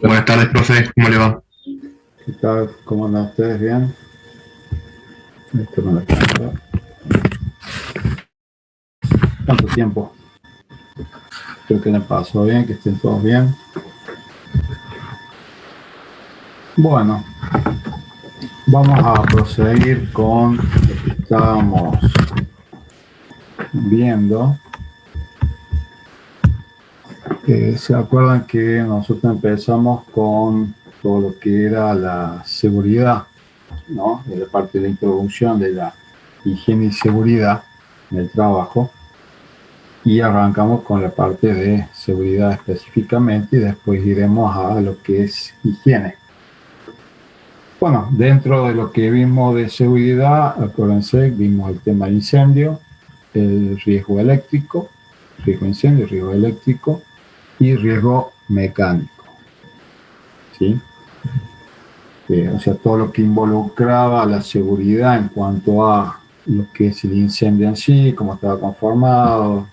Buenas tardes, profe, ¿cómo le va? ¿Qué tal? ¿Cómo andan ustedes? ¿Bien? Esto con la cámara. ¿Cuánto tiempo? Espero que les pasó bien, que estén todos bien. Bueno, vamos a proseguir con lo que estábamos viendo. ¿Se acuerdan que nosotros empezamos con todo lo que era la seguridad, ¿no? De la parte de la introducción de la higiene y seguridad en el trabajo. Y arrancamos con la parte de seguridad específicamente y después iremos a lo que es higiene. Bueno, dentro de lo que vimos de seguridad, acuérdense, vimos el tema de incendio, el riesgo eléctrico, riesgo de incendio, riesgo eléctrico y riesgo mecánico. ¿Sí? O sea, todo lo que involucraba la seguridad en cuanto a lo que es el incendio en sí, cómo estaba conformado,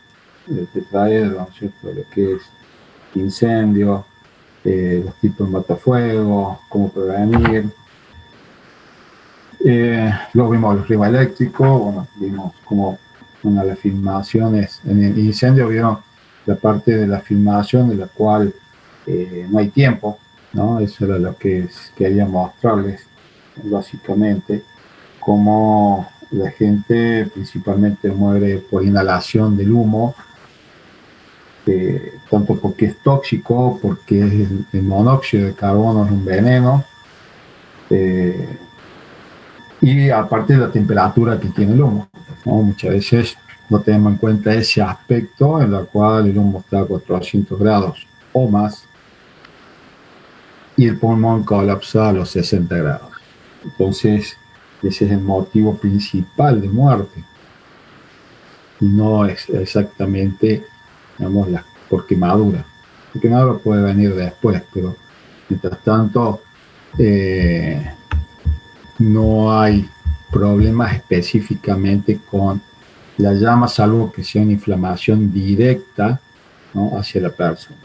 el tetraedro, ¿no es cierto? Lo que es incendio, los tipos de matafuego, cómo prevenir. Luego vimos el riesgo eléctrico, bueno, vimos como una de las filmaciones, en el incendio vieron la parte de la filmación de la cual no hay tiempo, ¿no? Eso era lo que quería mostrarles, básicamente, cómo la gente principalmente muere por inhalación del humo, tanto porque es tóxico, porque el monóxido de carbono es un veneno, eh, y aparte de la temperatura que tiene el humo, ¿no? Muchas veces no tenemos en cuenta ese aspecto en el cual el humo está a 400 grados o más y el pulmón colapsa a los 60 grados. Entonces, ese es el motivo principal de muerte y no es exactamente, digamos, por quemadura. La quemadura puede venir después, pero mientras tanto no hay problemas específicamente con la llama, salvo que sea una inflamación directa, ¿no? Hacia la persona.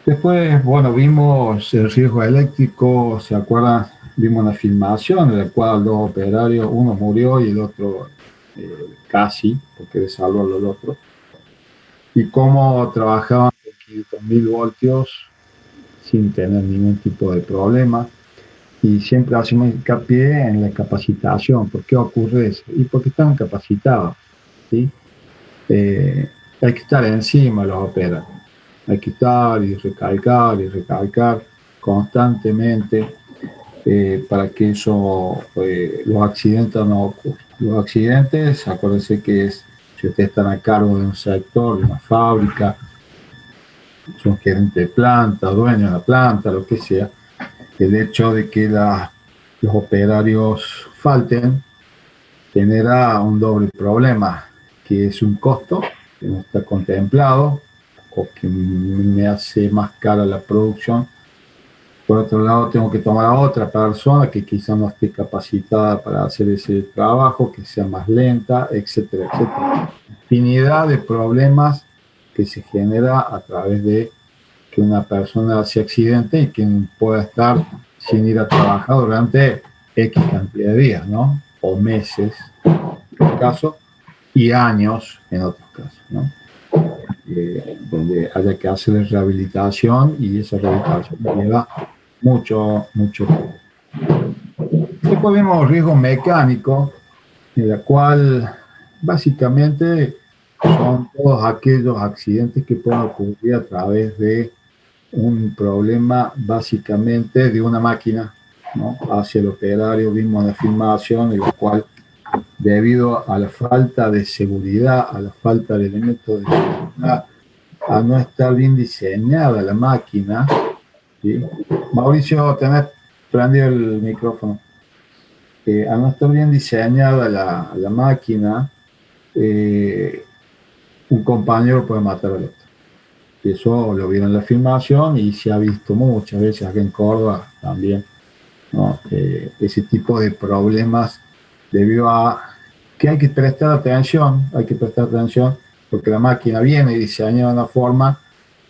Después, bueno, vimos el riesgo eléctrico, ¿se acuerdan? Vimos una filmación en la cual dos operarios, uno murió y el otro casi, porque de salvarlo al otro, y cómo trabajaban con 500.000 voltios sin tener ningún tipo de problema. Y siempre hacemos hincapié en la capacitación. ¿Por qué ocurre eso? Y porque están capacitados. ¿Sí? Hay que estar encima de los operadores. Hay que estar y recalcar constantemente para que eso, los accidentes no ocurran. Los accidentes, acuérdense que es si ustedes están a cargo de un sector, de una fábrica, son gerentes de planta, dueños de la planta, lo que sea, el hecho de que los operarios falten genera un doble problema, que es un costo que no está contemplado o que me hace más cara la producción. Por otro lado, tengo que tomar a otra persona que quizá no esté capacitada para hacer ese trabajo, que sea más lenta, etcétera, etcétera. Infinidad de problemas que se genera a través de que una persona se accidente y que pueda estar sin ir a trabajar durante X cantidad de días, ¿no? O meses, en este caso, y años en otros casos, ¿no? Donde haya que hacer rehabilitación y esa rehabilitación lleva mucho, mucho tiempo. Después vimos riesgo mecánico, en la cual básicamente son todos aquellos accidentes que pueden ocurrir a través de un problema básicamente de una máquina, ¿no? Hacia el operario. Vimos la filmación en la cual, debido a la falta de seguridad, a la falta de elementos de seguridad, a no estar bien diseñada la máquina, ¿sí? Mauricio, tenés prendido el micrófono. A no estar bien diseñada la máquina, eh, un compañero puede matar al otro. Y eso lo vieron en la filmación y se ha visto muchas veces aquí en Córdoba también, ¿no? Ese tipo de problemas debido a que hay que prestar atención porque la máquina viene diseñada de una forma,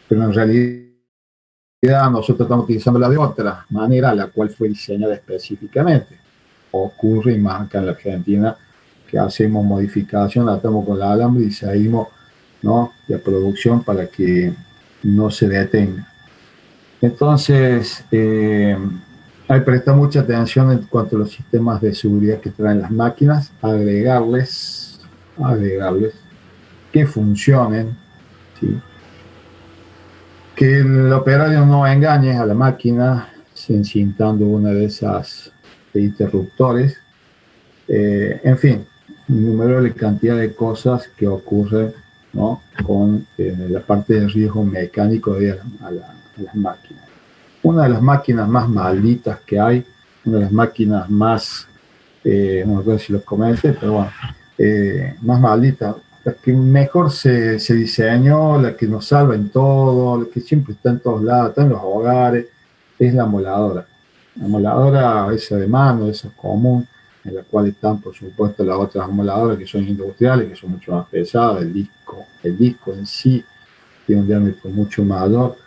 pero en realidad nosotros estamos utilizándola de otra manera, la cual fue diseñada específicamente. Ocurre y más acá en la Argentina, que hacemos modificación, la atamos con el alambre y seguimos, ¿no?, la producción para que no se detenga. Entonces, hay que prestar mucha atención en cuanto a los sistemas de seguridad que traen las máquinas, agregarles que funcionen, ¿sí?, que el operario no engañe a la máquina encintando una de esas interruptores, en fin, innumerable cantidad de cosas que ocurren, ¿no?, con la parte de riesgo mecánico de a las máquinas. Una de las máquinas más malditas que hay, una de las máquinas más, no sé si los comenté, pero bueno, más malditas, la que mejor se diseñó, la que nos salva en todo, la que siempre está en todos lados, está en los hogares, es la moladora. La moladora esa de mano, esa común, en la cual están, por supuesto, las otras moladoras que son industriales, que son mucho más pesadas, el disco en sí tiene un diámetro mucho mayor.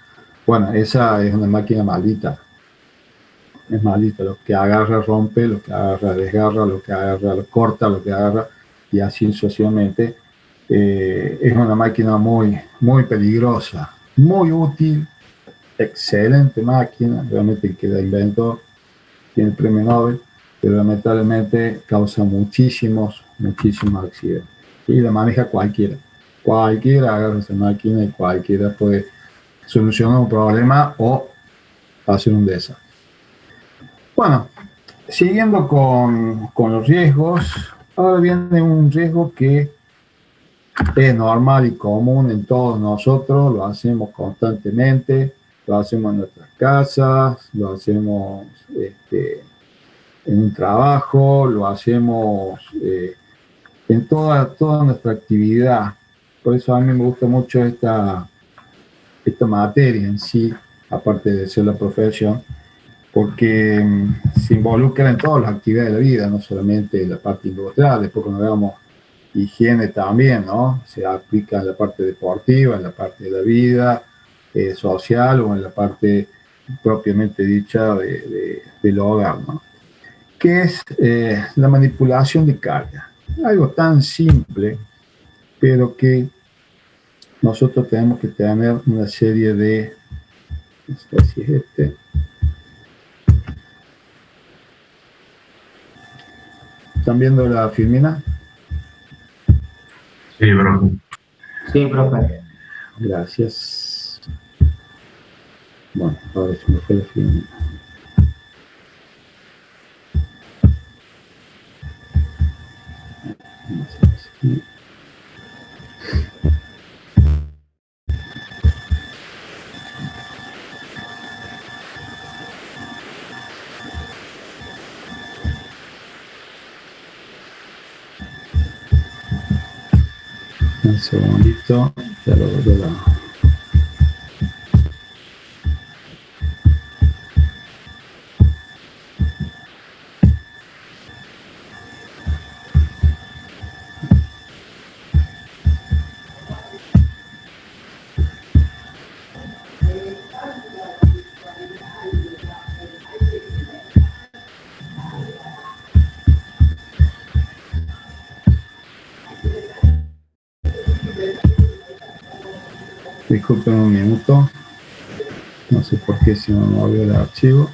Bueno, esa es una máquina maldita. Es maldita, lo que agarra rompe, lo que agarra desgarra, lo que agarra corta, lo que agarra, y así sucesivamente. Es una máquina muy, muy peligrosa, muy útil, excelente máquina, realmente el que la inventó tiene el premio Nobel, pero lamentablemente causa muchísimos accidentes. Y la maneja cualquiera. Cualquiera agarra esa máquina y cualquiera puede solucionar un problema o hacer un desastre. Bueno, siguiendo con los riesgos, ahora viene un riesgo que es normal y común en todos nosotros, lo hacemos constantemente, lo hacemos en nuestras casas, lo hacemos en un trabajo, lo hacemos en toda nuestra actividad. Por eso a mí me gusta mucho esta materia en sí, aparte de ser la profesión, porque se involucra en todas las actividades de la vida, no solamente en la parte industrial. Después cuando veamos higiene también, ¿no?, se aplica en la parte deportiva, en la parte de la vida social o en la parte propiamente dicha del hogar, ¿no?, que es la manipulación de carga. Algo tan simple, pero que nosotros tenemos que tener una serie de, no sé si es ¿están viendo la filmina? Sí, bro. Sí, profe. Gracias. Bueno, ahora se me fue la filmina. Un segundito, ya lo volví a... Disculpen un minuto, no sé por qué si no me movió el archivo.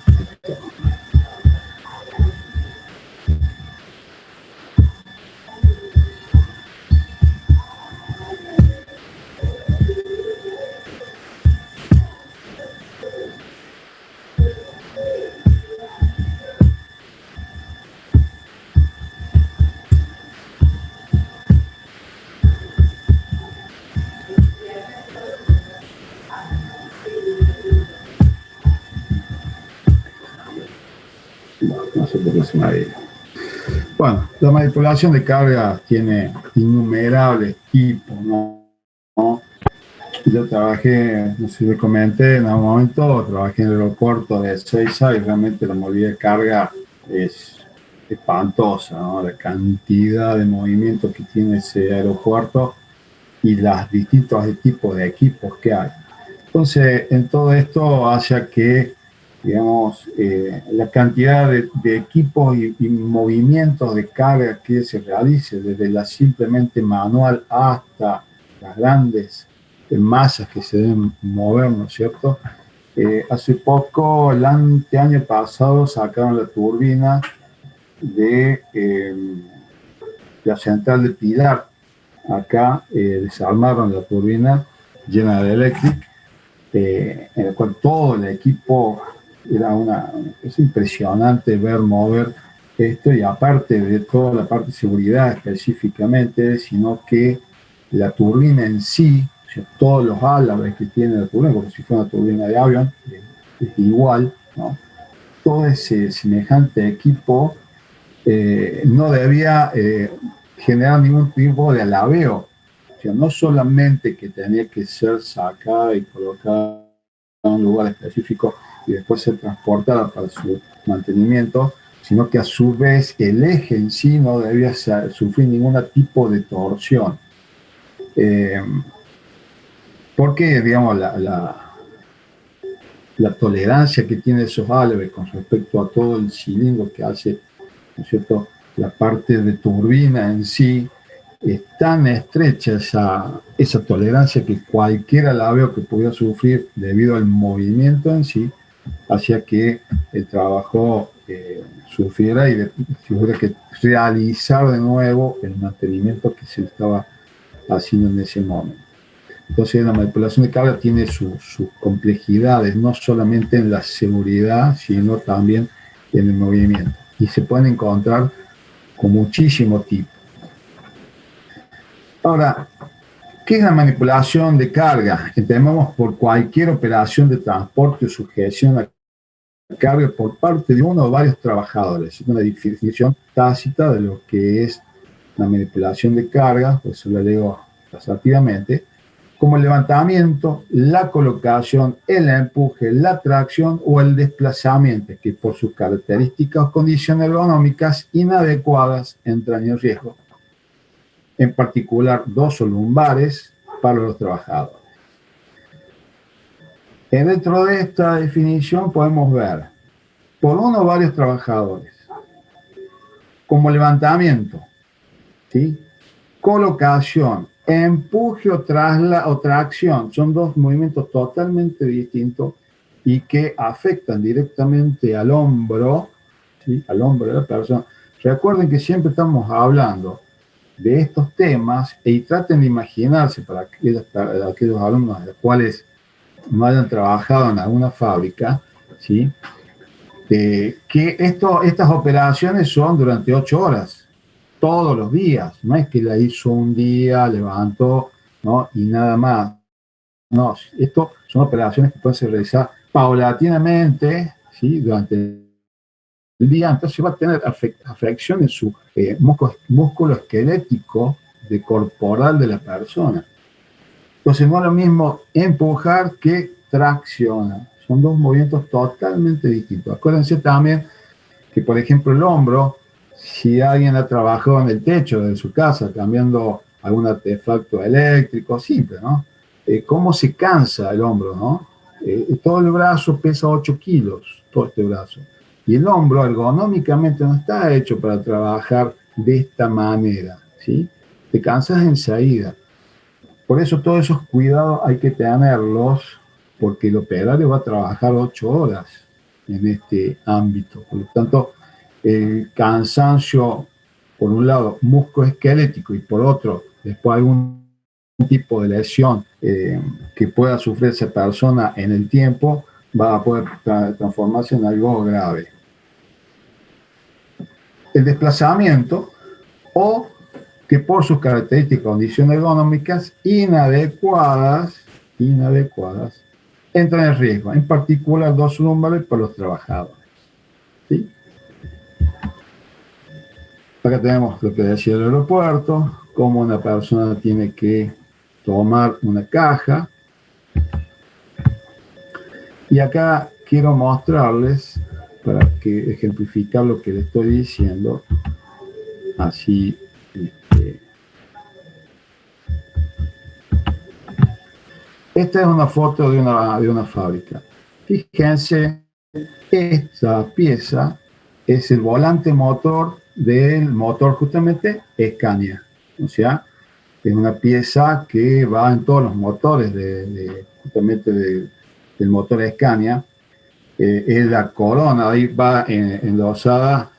No sé por qué se me ha ido. Bueno, la manipulación de carga tiene innumerables tipos, ¿no? Yo trabajé, no sé si lo comenté, en algún momento trabajé en el aeropuerto de Ezeiza y realmente la movilidad de carga es espantosa, ¿no? La cantidad de movimiento que tiene ese aeropuerto y los distintos tipos de equipos que hay. Entonces, en todo esto hace que, digamos, la cantidad de equipos y movimientos de carga que se realice, desde la simplemente manual hasta las grandes masas que se deben mover, ¿no es cierto? Hace poco, el año pasado, sacaron la turbina de la central de Pilar. Acá desarmaron la turbina llena de Electric, en el cual todo el equipo es impresionante ver mover esto, y aparte de toda la parte de seguridad específicamente, sino que la turbina en sí, o sea, todos los álabres que tiene la turbina, como si fuera una turbina de avión, es igual, ¿no? Todo ese semejante equipo no debía generar ningún tipo de alabeo. O sea, no solamente que tenía que ser sacada y colocada en un lugar específico y después ser transportada para su mantenimiento, sino que a su vez el eje en sí no debía sufrir ningún tipo de torsión. Porque, digamos, la tolerancia que tiene esos álabes con respecto a todo el cilindro que hace, ¿no es cierto?, la parte de turbina en sí, es tan estrecha esa tolerancia que cualquier alabeo que pudiera sufrir debido al movimiento en sí, hacía que el trabajo sufriera y tuviera que realizar de nuevo el mantenimiento que se estaba haciendo en ese momento. Entonces la manipulación de carga tiene sus complejidades, no solamente en la seguridad, sino también en el movimiento. Y se pueden encontrar con muchísimo tipo. Ahora, ¿qué es la manipulación de carga? Entendemos por cualquier operación de transporte o sujeción a carga por parte de uno o varios trabajadores. Es una definición tácita de lo que es la manipulación de carga, pues eso lo digo taxativamente, como el levantamiento, la colocación, el empuje, la tracción o el desplazamiento, que por sus características o condiciones ergonómicas inadecuadas entran en riesgo, en particular dosos lumbares para los trabajadores. Dentro de esta definición podemos ver por uno o varios trabajadores, como levantamiento, ¿sí?, colocación, empuje o tracción, son dos movimientos totalmente distintos y que afectan directamente al hombro, ¿sí?, al hombro de la persona. Recuerden que siempre estamos hablando de estos temas y traten de imaginarse para aquellos alumnos de los cuales no hayan trabajado en alguna fábrica, ¿sí?, que estas operaciones son durante 8 horas, todos los días. No es que la hizo un día, levantó, ¿no?, y nada más. No, esto son operaciones que pueden ser realizadas paulatinamente, ¿sí?, durante el día. Entonces va a tener afección en su músculo esquelético de corporal de la persona. Entonces no es lo mismo empujar que traccionar. Son dos movimientos totalmente distintos. Acuérdense también que, por ejemplo, el hombro, si alguien ha trabajado en el techo de su casa cambiando algún artefacto eléctrico, simple, ¿no? ¿Cómo se cansa el hombro, no? Todo el brazo pesa 8 kilos, todo este brazo. Y el hombro ergonómicamente no está hecho para trabajar de esta manera, ¿sí? Te cansas enseguida. Por eso todos esos cuidados hay que tenerlos, porque el operario va a trabajar 8 horas en este ámbito. Por lo tanto, el cansancio, por un lado, musculoesquelético, y por otro, después algún tipo de lesión que pueda sufrir esa persona en el tiempo, va a poder transformarse en algo grave. El desplazamiento, o que por sus características y condiciones ergonómicas inadecuadas, entran en riesgo, en particular dosos lumbares para los trabajadores. ¿Sí? Acá tenemos lo que decía el aeropuerto, cómo una persona tiene que tomar una caja. Y acá quiero mostrarles, para que ejemplificar lo que les estoy diciendo, así. esta es una foto de una fábrica. Fíjense, esta pieza es el volante motor del motor justamente Scania. O sea, es una pieza que va en todos los motores justamente del motor Scania. Es la corona, ahí va enlosada,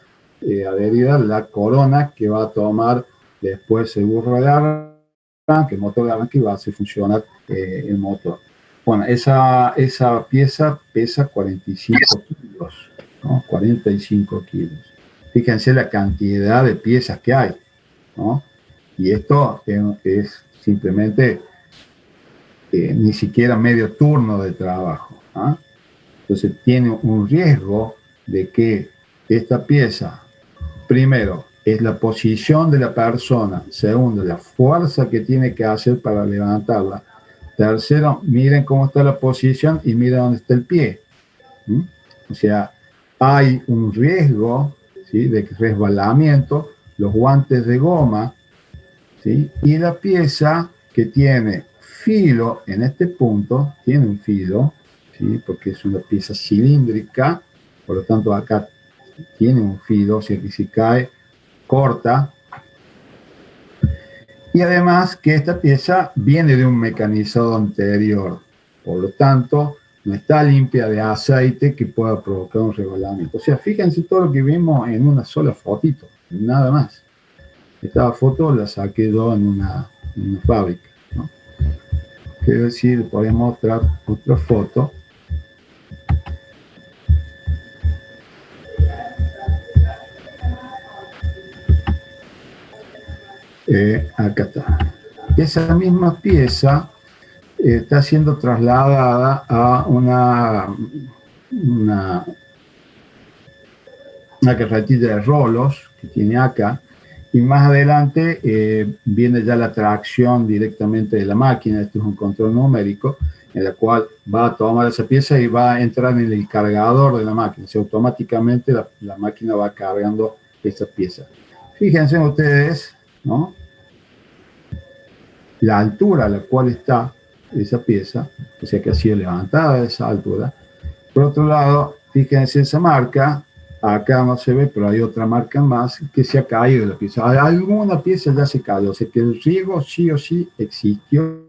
adherida la corona que va a tomar después el burro de arranque, el motor de arranque, y va a hacer funcionar el motor. Bueno, esa pieza pesa 45 kilos, ¿no? 45 kilos. Fíjense la cantidad de piezas que hay, ¿no? Y esto es simplemente ni siquiera medio turno de trabajo, ¿no? Entonces tiene un riesgo de que esta pieza, primero, es la posición de la persona, segundo, la fuerza que tiene que hacer para levantarla, tercero, miren cómo está la posición y miren dónde está el pie. ¿Mm? O sea, hay un riesgo, ¿sí?, de resbalamiento, los guantes de goma, ¿sí?, y la pieza que tiene filo en este punto, tiene un filo, ¿sí?, porque es una pieza cilíndrica, por lo tanto acá tiene un filo, o sea que si cae, corta. Y además que esta pieza viene de un mecanizado anterior, por lo tanto no está limpia de aceite que pueda provocar un resbalamiento. O sea, fíjense todo lo que vimos en una sola fotito, nada más. Esta foto la saqué yo en una fábrica, ¿no? Quiero decir, podemos mostrar otra foto. Acá está. Esa misma pieza está siendo trasladada a una carretilla de rolos que tiene acá, y más adelante viene ya la tracción directamente de la máquina. Este es un control numérico en la cual va a tomar esa pieza y va a entrar en el cargador de la máquina. O sea, automáticamente la máquina va cargando esa pieza. Fíjense ustedes, ¿no?, la altura a la cual está esa pieza, o sea que ha sido levantada a esa altura. Por otro lado, fíjense esa marca, acá no se ve, pero hay otra marca más que se ha caído de la pieza. Alguna pieza ya se cayó, o sea que el riesgo sí o sí existió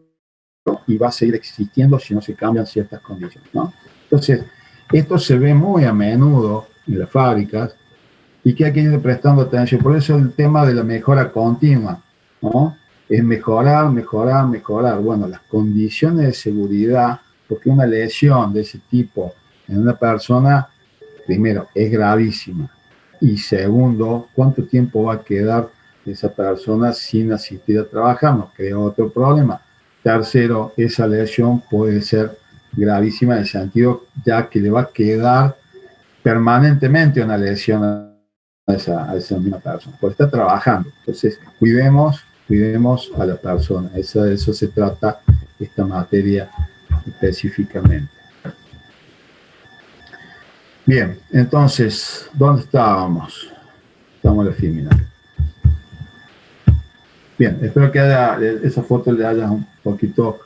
y va a seguir existiendo si no se cambian ciertas condiciones, ¿no? Entonces, esto se ve muy a menudo en las fábricas y que hay que ir prestando atención. Por eso el tema de la mejora continua, ¿no?, es mejorar, mejorar, mejorar. Bueno, las condiciones de seguridad, porque una lesión de ese tipo en una persona, primero, es gravísima. Y segundo, ¿cuánto tiempo va a quedar esa persona sin asistir a trabajar? Nos crea otro problema. Tercero, esa lesión puede ser gravísima en el sentido ya que le va a quedar permanentemente una lesión a esa misma persona, porque está trabajando. Entonces, cuidemos a la persona. De eso se trata esta materia específicamente. Bien, entonces, ¿dónde estábamos? Estamos en la final. Bien, espero que esa foto le haya un poquito,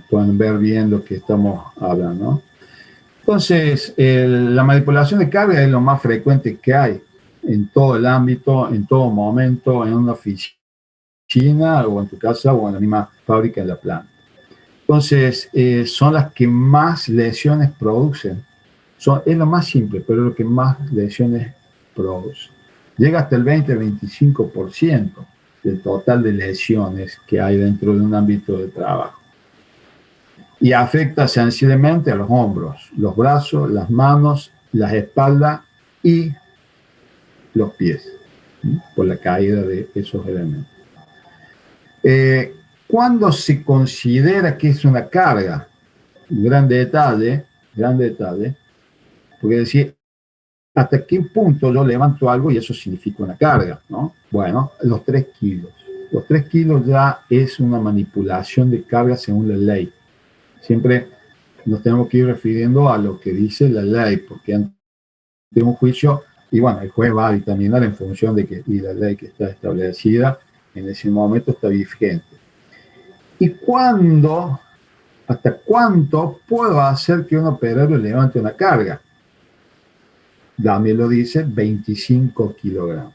puedan ver bien lo que estamos hablando, ¿no? Entonces, la manipulación de carga es lo más frecuente que hay en todo el ámbito, en todo momento, en una oficina o en tu casa o en la misma fábrica de la planta. Entonces, son las que más lesiones producen. Es lo más simple, pero es lo que más lesiones produce. Llega hasta el 20-25% del total de lesiones que hay dentro de un ámbito de trabajo. Y afecta sensiblemente a los hombros, los brazos, las manos, las espaldas y los pies, ¿sí?, por la caída de esos elementos. ¿Cuándo se considera que es una carga? Gran detalle, porque decir, ¿hasta qué punto yo levanto algo y eso significa una carga, ¿no? Bueno, los 3 kilos. Los 3 kilos ya es una manipulación de carga según la ley. Siempre nos tenemos que ir refiriendo a lo que dice la ley, porque antes de un juicio, y bueno, el juez va a dictaminar en función de que y la ley que está establecida en ese momento está vigente. ¿Y cuándo ¿Hasta cuánto puedo hacer que un operario levante una carga? Damián lo dice, 25 kilogramos.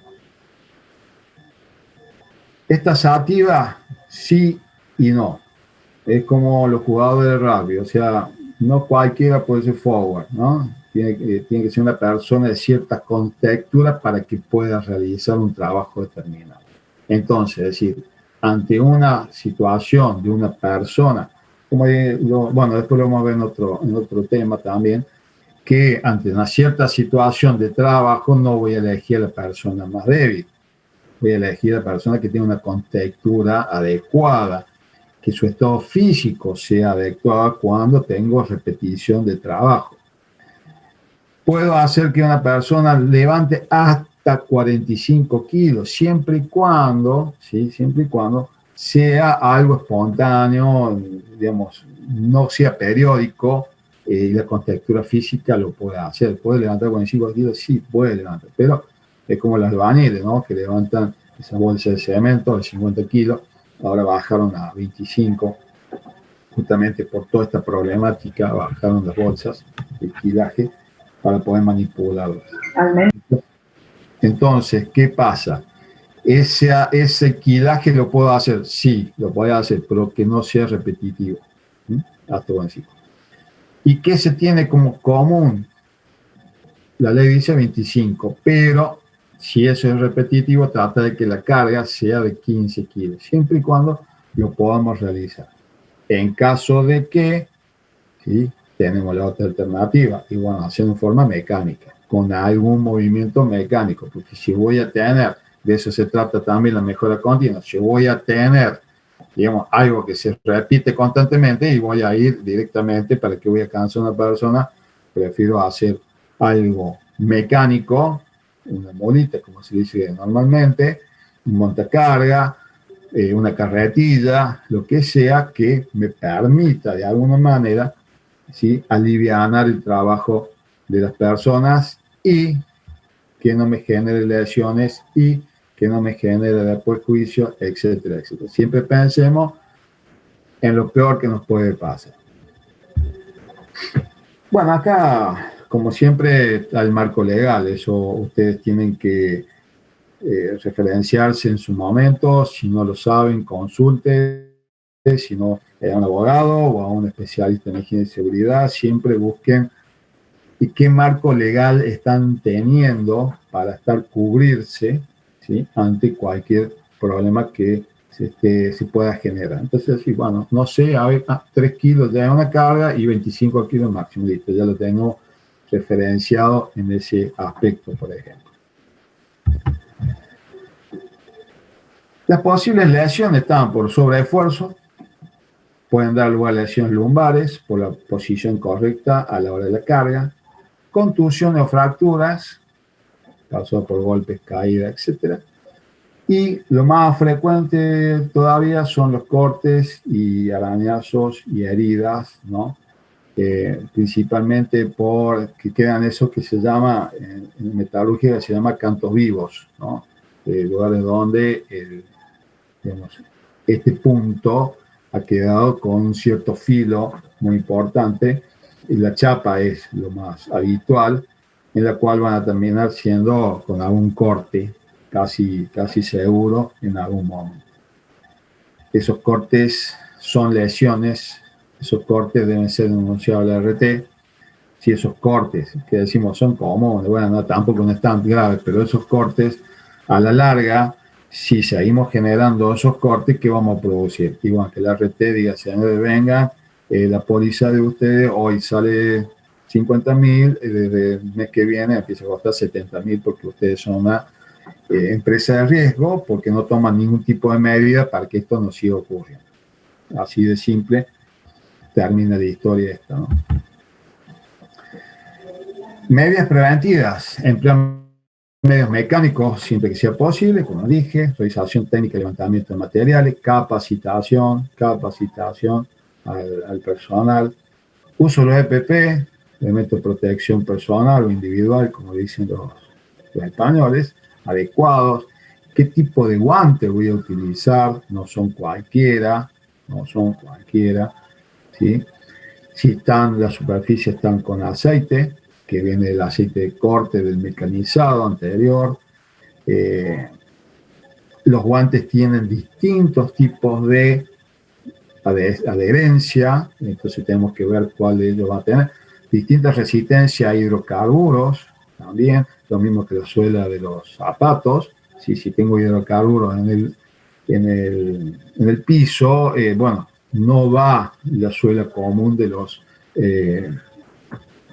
Esta sativa, sí y no. Es como los jugadores de rugby, o sea, no cualquiera puede ser forward, ¿no? Tiene que ser una persona de cierta contextura para que pueda realizar un trabajo determinado. Entonces, es decir, ante una situación de una persona, bueno, después lo vamos a ver en otro tema también, que ante una cierta situación de trabajo no voy a elegir a la persona más débil, voy a elegir a la persona que tiene una contextura adecuada, que su estado físico sea adecuado cuando tengo repetición de trabajo. Puedo hacer que una persona levante hasta 45 kilos, siempre y cuando, ¿sí? Siempre y cuando sea algo espontáneo, digamos, no sea periódico, y la contextura física lo puede hacer. ¿Puede levantar 45 kilos? Sí, puede levantar, pero es como los albañiles, ¿no? Que levantan esa bolsa de cemento de 50 kilos, ahora bajaron a 25, justamente por toda esta problemática, bajaron las bolsas, el kilaje, para poder manipularlas. Entonces, ¿qué pasa? Ese kilaje lo puedo hacer, sí, lo puedo hacer, pero que no sea repetitivo. Hasta buen ciclo. ¿Y qué se tiene como común? La ley dice 25, pero si eso es repetitivo, trata de que la carga sea de 15 kilos, siempre y cuando lo podamos realizar. En caso de que, ¿sí? Tenemos la otra alternativa, y bueno, hacerlo en forma mecánica, con algún movimiento mecánico, porque si voy a tener, de eso se trata también la mejora continua, si voy a tener, digamos, algo que se repite constantemente y voy a ir directamente para que voy a cansar a una persona, prefiero hacer algo mecánico, una molita, como se dice normalmente, un montacarga, una carretilla, lo que sea que me permita de alguna manera, ¿sí?, alivianar el trabajo de las personas y que no me genere lesiones y que no me genere perjuicio, etcétera, etcétera. Siempre pensemos en lo peor que nos puede pasar. Bueno, acá, como siempre, está el marco legal. Eso ustedes tienen que referenciarse en su momento. Si no lo saben, consulten. Si no, a un abogado o a un especialista en higiene y seguridad. Siempre busquen qué marco legal están teniendo para estar cubrirse, ¿sí?, ante cualquier problema que se pueda generar. Entonces, sí, bueno, no sé, a ver, 3 kilos de una carga y 25 kilos máximo, listo, ya lo tengo referenciado en ese aspecto, por ejemplo. Las posibles lesiones están por sobreesfuerzo, pueden dar lugar a lesiones lumbares por la posición correcta a la hora de la carga, contusiones o fracturas, causadas por golpes, caídas, etc. Y lo más frecuente todavía son los cortes y arañazos y heridas, ¿no? Principalmente porque quedan esos que se llama, en metalurgia se llama cantos vivos, ¿no? Lugares donde digamos, este punto ha quedado con un cierto filo muy importante, y la chapa es lo más habitual, en la cual van a terminar siendo con algún corte, casi seguro en algún momento. Esos cortes son lesiones, esos cortes deben ser denunciados al RT. Si esos cortes, que decimos son comunes, bueno, no, tampoco no es tan grave, pero esos cortes, a la larga, si seguimos generando esos cortes, ¿qué vamos a producir? Igual que el RT diga, señores, venga, la póliza de ustedes hoy sale 50.000, desde el mes que viene empieza a costar 70.000 porque ustedes son una empresa de riesgo, porque no toman ningún tipo de medida para que esto no siga ocurriendo. Así de simple termina la historia esta, ¿no? Medidas preventivas, emplean medios mecánicos siempre que sea posible, como dije, realización técnica de levantamiento de materiales, capacitación al personal, uso de los EPP, elementos de protección personal o individual, como dicen los españoles, adecuados, qué tipo de guante voy a utilizar, no son cualquiera, ¿sí? Si las superficies están con aceite, que viene el aceite de corte del mecanizado anterior. Los guantes tienen distintos tipos de adherencia, entonces tenemos que ver cuál de ellos va a tener. Distintas resistencias a hidrocarburos, también, lo mismo que la suela de los zapatos. ¿Sí? Si tengo hidrocarburos en el piso, bueno, no va la suela común de los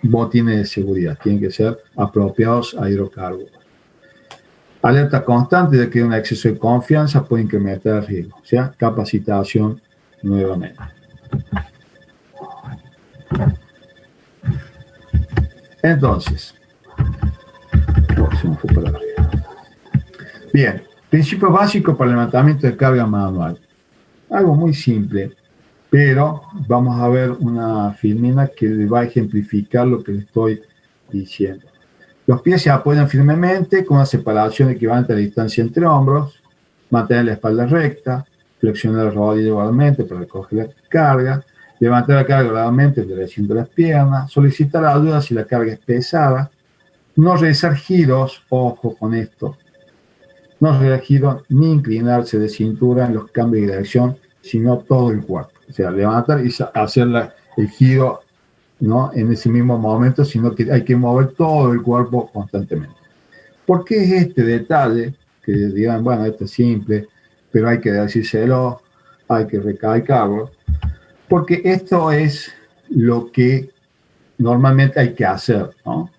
botines de seguridad, tienen que ser apropiados a hidrocarburos. Alerta constante de que un exceso de confianza puede incrementar el riesgo, o sea, capacitación nuevamente. Entonces, se me fue para arriba. Bien, principios básicos para el levantamiento de carga manual. Algo muy simple, pero vamos a ver una filmina que va a ejemplificar lo que le estoy diciendo. Los pies se apoyan firmemente con una separación equivalente a la distancia entre hombros, mantener la espalda recta, flexionar la rodilla igualmente para recoger la carga, levantar la carga gradualmente endureciendo las piernas, solicitar ayuda si la carga es pesada, no realizar giros, ojo con esto, no realizar giros ni inclinarse de cintura en los cambios de dirección, sino todo el cuerpo. O sea, levantar y hacer el giro, ¿no? En ese mismo momento, sino que hay que mover todo el cuerpo constantemente. ¿Por qué es este detalle? Que digan, bueno, esto es simple, pero hay que decírselo, hay que recalcarlo, porque esto es lo que normalmente hay que hacer, ¿no?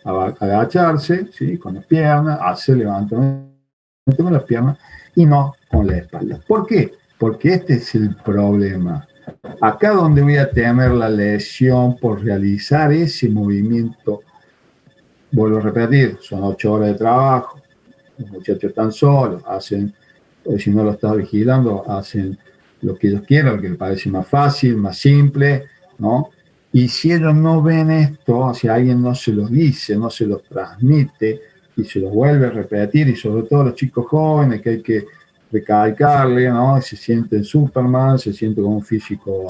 Agacharse, ¿sí? Con las piernas, hacer levantamiento con las piernas y no con la espalda. ¿Por qué? Porque este es el problema. Acá donde voy a tener la lesión por realizar ese movimiento, vuelvo a repetir, son 8 horas de trabajo, los muchachos están solos, hacen, si no lo estás vigilando, hacen lo que ellos quieran, lo que les parece más fácil, más simple, ¿no? Y si ellos no ven esto, si alguien no se los dice, no se los transmite y se los vuelve a repetir, y sobre todo los chicos jóvenes que hay que recalcarle, ¿no? Se sienten Superman, se sienten con un físico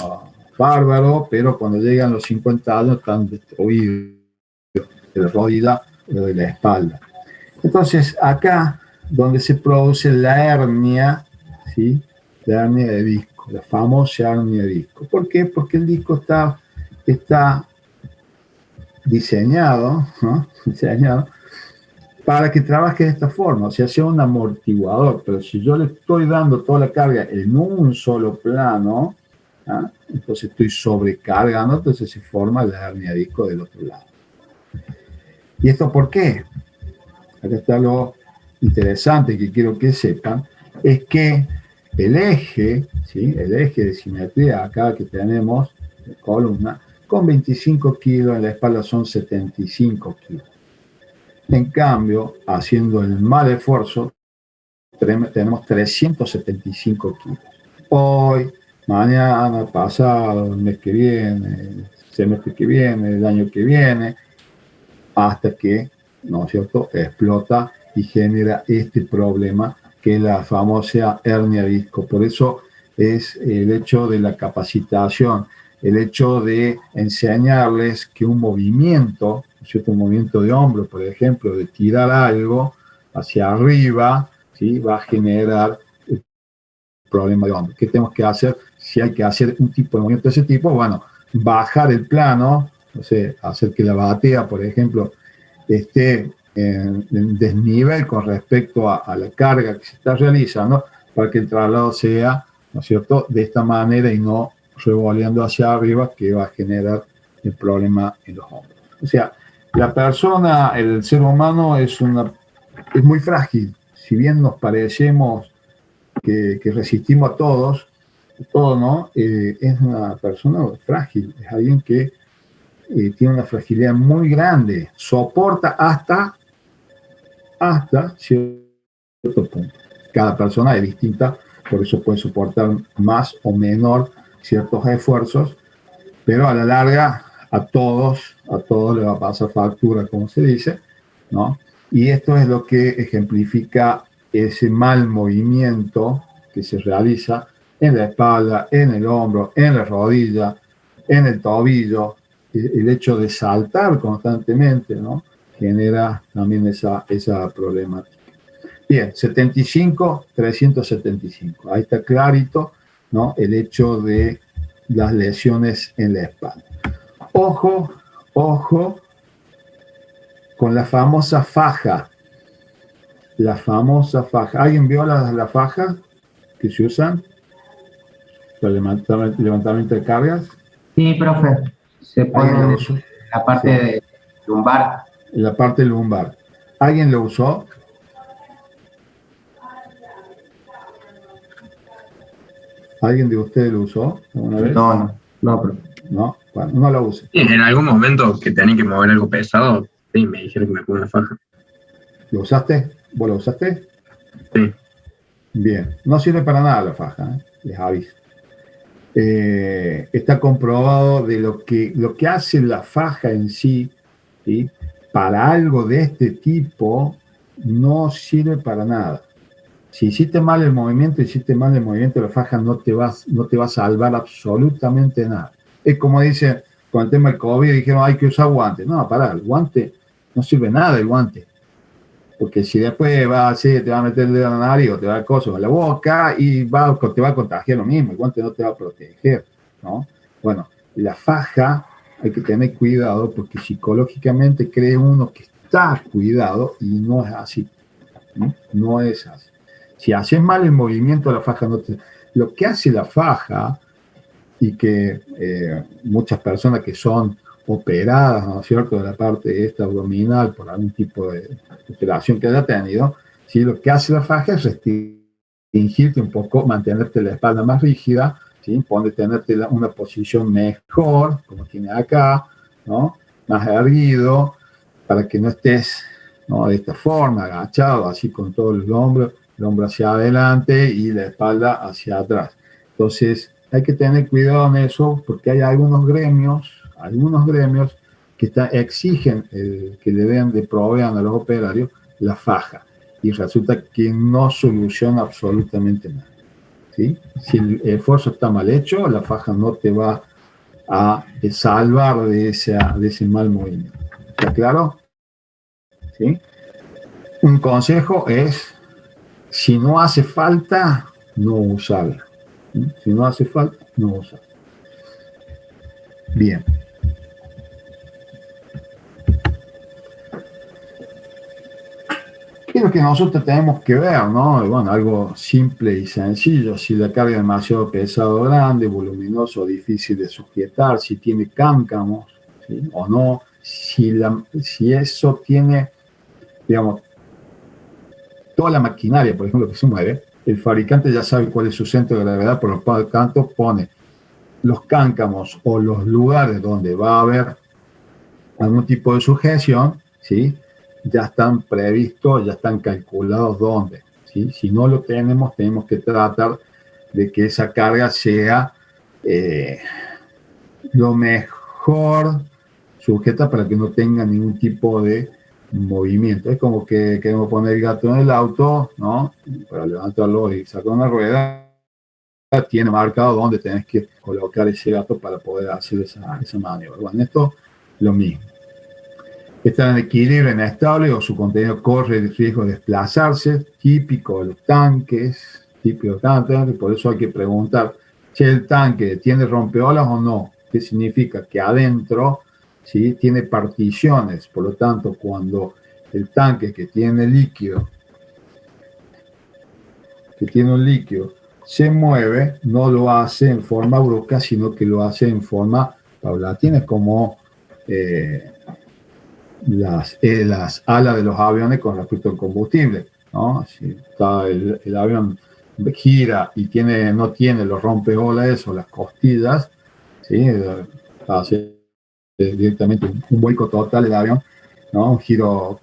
bárbaro, pero cuando llegan los 50 años están destruidos de la rodilla o de la espalda. Entonces, acá donde se produce la hernia, ¿sí? La hernia de disco, la famosa hernia de disco. ¿Por qué? Porque el disco está diseñado, ¿no? Diseñado para que trabaje de esta forma, o sea, sea un amortiguador. Pero si yo le estoy dando toda la carga en un solo plano, ¿ah? Entonces estoy sobrecargando, entonces se forma la hernia de disco del otro lado. ¿Y esto por qué? Acá está lo interesante que quiero que sepan, es que el eje, ¿sí? El eje de simetría acá que tenemos, de columna, con 25 kilos, en la espalda son 75 kilos. En cambio, haciendo el mal esfuerzo, tenemos 375 kilos. Hoy, mañana, pasado, el mes que viene, el semestre que viene, el año que viene, hasta que, ¿no es cierto?, explota y genera este problema que es la famosa hernia disco. Por eso es el hecho de la capacitación, el hecho de enseñarles que un movimiento, ¿cierto?, un movimiento de hombro, por ejemplo, de tirar algo hacia arriba, ¿sí?, va a generar el problema de hombro. ¿Qué tenemos que hacer? Si hay que hacer un tipo de movimiento de ese tipo, bueno, bajar el plano, o sea, hacer que la batea, por ejemplo, esté en desnivel con respecto a la carga que se está realizando, para que el traslado sea, ¿no es cierto?, de esta manera y no revoleando hacia arriba, que va a generar el problema en los hombros. O sea, la persona, el ser humano es muy frágil. Si bien nos parecemos que resistimos a todos, todo, ¿no? Es una persona frágil, es alguien que tiene una fragilidad muy grande, soporta hasta cierto punto. Cada persona es distinta, por eso puede soportar más o menor ciertos esfuerzos, pero a la larga a todos le va a pasar factura, como se dice, ¿no? Y esto es lo que ejemplifica ese mal movimiento que se realiza en la espalda, en el hombro, en la rodilla, en el tobillo. El hecho de saltar constantemente, ¿no?, genera también esa problemática. Bien, 75, 375. Ahí está clarito, ¿no?, el hecho de las lesiones en la espalda. Ojo con la famosa faja. La famosa faja. ¿Alguien vio la faja que se usan para levantamiento de cargas? Sí, profe. Se pone ¿Alguien lo en usó? la parte Sí, de lumbar. en la parte lumbar. ¿Alguien lo usó? ¿Alguien de ustedes lo usó alguna vez? No, profe. No, bueno, no lo use. Sí, en algún momento que tenés que mover algo pesado, sí, me dijeron que me ponga una faja. ¿Lo usaste? ¿Vos lo usaste? Sí. Bien, no sirve para nada la faja, les aviso. Está comprobado de lo que hace la faja en sí, ¿sí?, para algo de este tipo, no sirve para nada. Si hiciste mal el movimiento, la faja no te va a salvar absolutamente nada. Es como dice, con el tema del COVID, dijeron hay que usar guantes. No, pará, el guante, no sirve nada el guante. Porque si después te va a meter el dedo en la nariz o te va a dar cosas en la boca y te va a contagiar lo mismo, el guante no te va a proteger, ¿no? Bueno, la faja hay que tener cuidado porque psicológicamente cree uno que está cuidado y no es así, ¿no? No es así. Si haces mal el movimiento, la faja no te... Lo que hace la faja, y que muchas personas que son operadas, ¿no es cierto?, de la parte esta abdominal por algún tipo de operación que haya tenido, ¿sí?, lo que hace la faja es restringirte un poco, mantenerte la espalda más rígida, ¿sí?, tenerte una posición mejor, como tiene acá, ¿no?, más erguido, para que no estés, ¿no?, de esta forma, agachado, así con todo el hombro hacia adelante y la espalda hacia atrás. Entonces, hay que tener cuidado en eso porque hay algunos gremios que exigen que le den de proveer a los operarios la faja y resulta que no soluciona absolutamente nada, ¿sí? Si el esfuerzo está mal hecho, la faja no te va a salvar de ese mal movimiento. ¿Está claro? ¿Sí? Un consejo es, si no hace falta, no usarla. Si no hace falta, no usarla. Bien. ¿Qué es lo que nosotros tenemos que ver, no? Bueno, algo simple y sencillo. Si la carga es demasiado pesado, grande, voluminoso, difícil de sujetar, si tiene cáncamos, ¿sí?, o no, si eso tiene, digamos, toda la maquinaria, por ejemplo, que se mueve, el fabricante ya sabe cuál es su centro de gravedad, por lo tanto pone los cáncamos o los lugares donde va a haber algún tipo de sujeción, ¿sí?, ya están previstos, ya están calculados dónde, ¿sí? Si no lo tenemos que tratar de que esa carga sea lo mejor sujeta para que no tenga ningún tipo de movimiento. Es como que queremos poner el gato en el auto, ¿no?, para levantarlo y sacar una rueda, tiene marcado dónde tenés que colocar ese gato para poder hacer esa maniobra. Bueno, esto lo mismo. Está en equilibrio, inestable, o su contenido corre el riesgo de desplazarse, típico de los tanques, por eso hay que preguntar si el tanque tiene rompeolas o no. ¿Qué significa? Que adentro, ¿sí?, tiene particiones, por lo tanto, cuando el tanque que tiene un líquido, se mueve, no lo hace en forma brusca, sino que lo hace en forma paulatina. Es como las alas de los aviones con respecto al combustible, ¿no? Si está el avión gira y no tiene los rompeolas o las costillas, ¿sí?, hace directamente un vuelco total del avión, ¿no?, un giro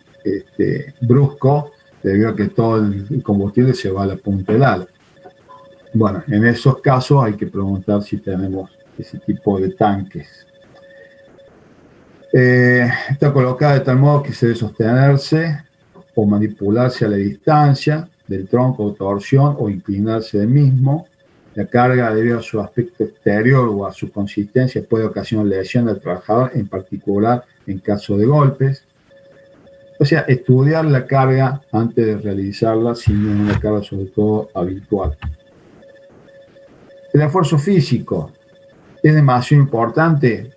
brusco, debido a que todo el combustible se va a la punta del ala. Bueno, en esos casos hay que preguntar si tenemos ese tipo de tanques. Está colocada de tal modo que se debe sostenerse o manipularse a la distancia del tronco de torsión o inclinarse del mismo, La carga, debido a su aspecto exterior o a su consistencia, puede ocasionar lesión al trabajador, en particular en caso de golpes. O sea, estudiar la carga antes de realizarla, si no es una carga sobre todo habitual. El esfuerzo físico es demasiado importante,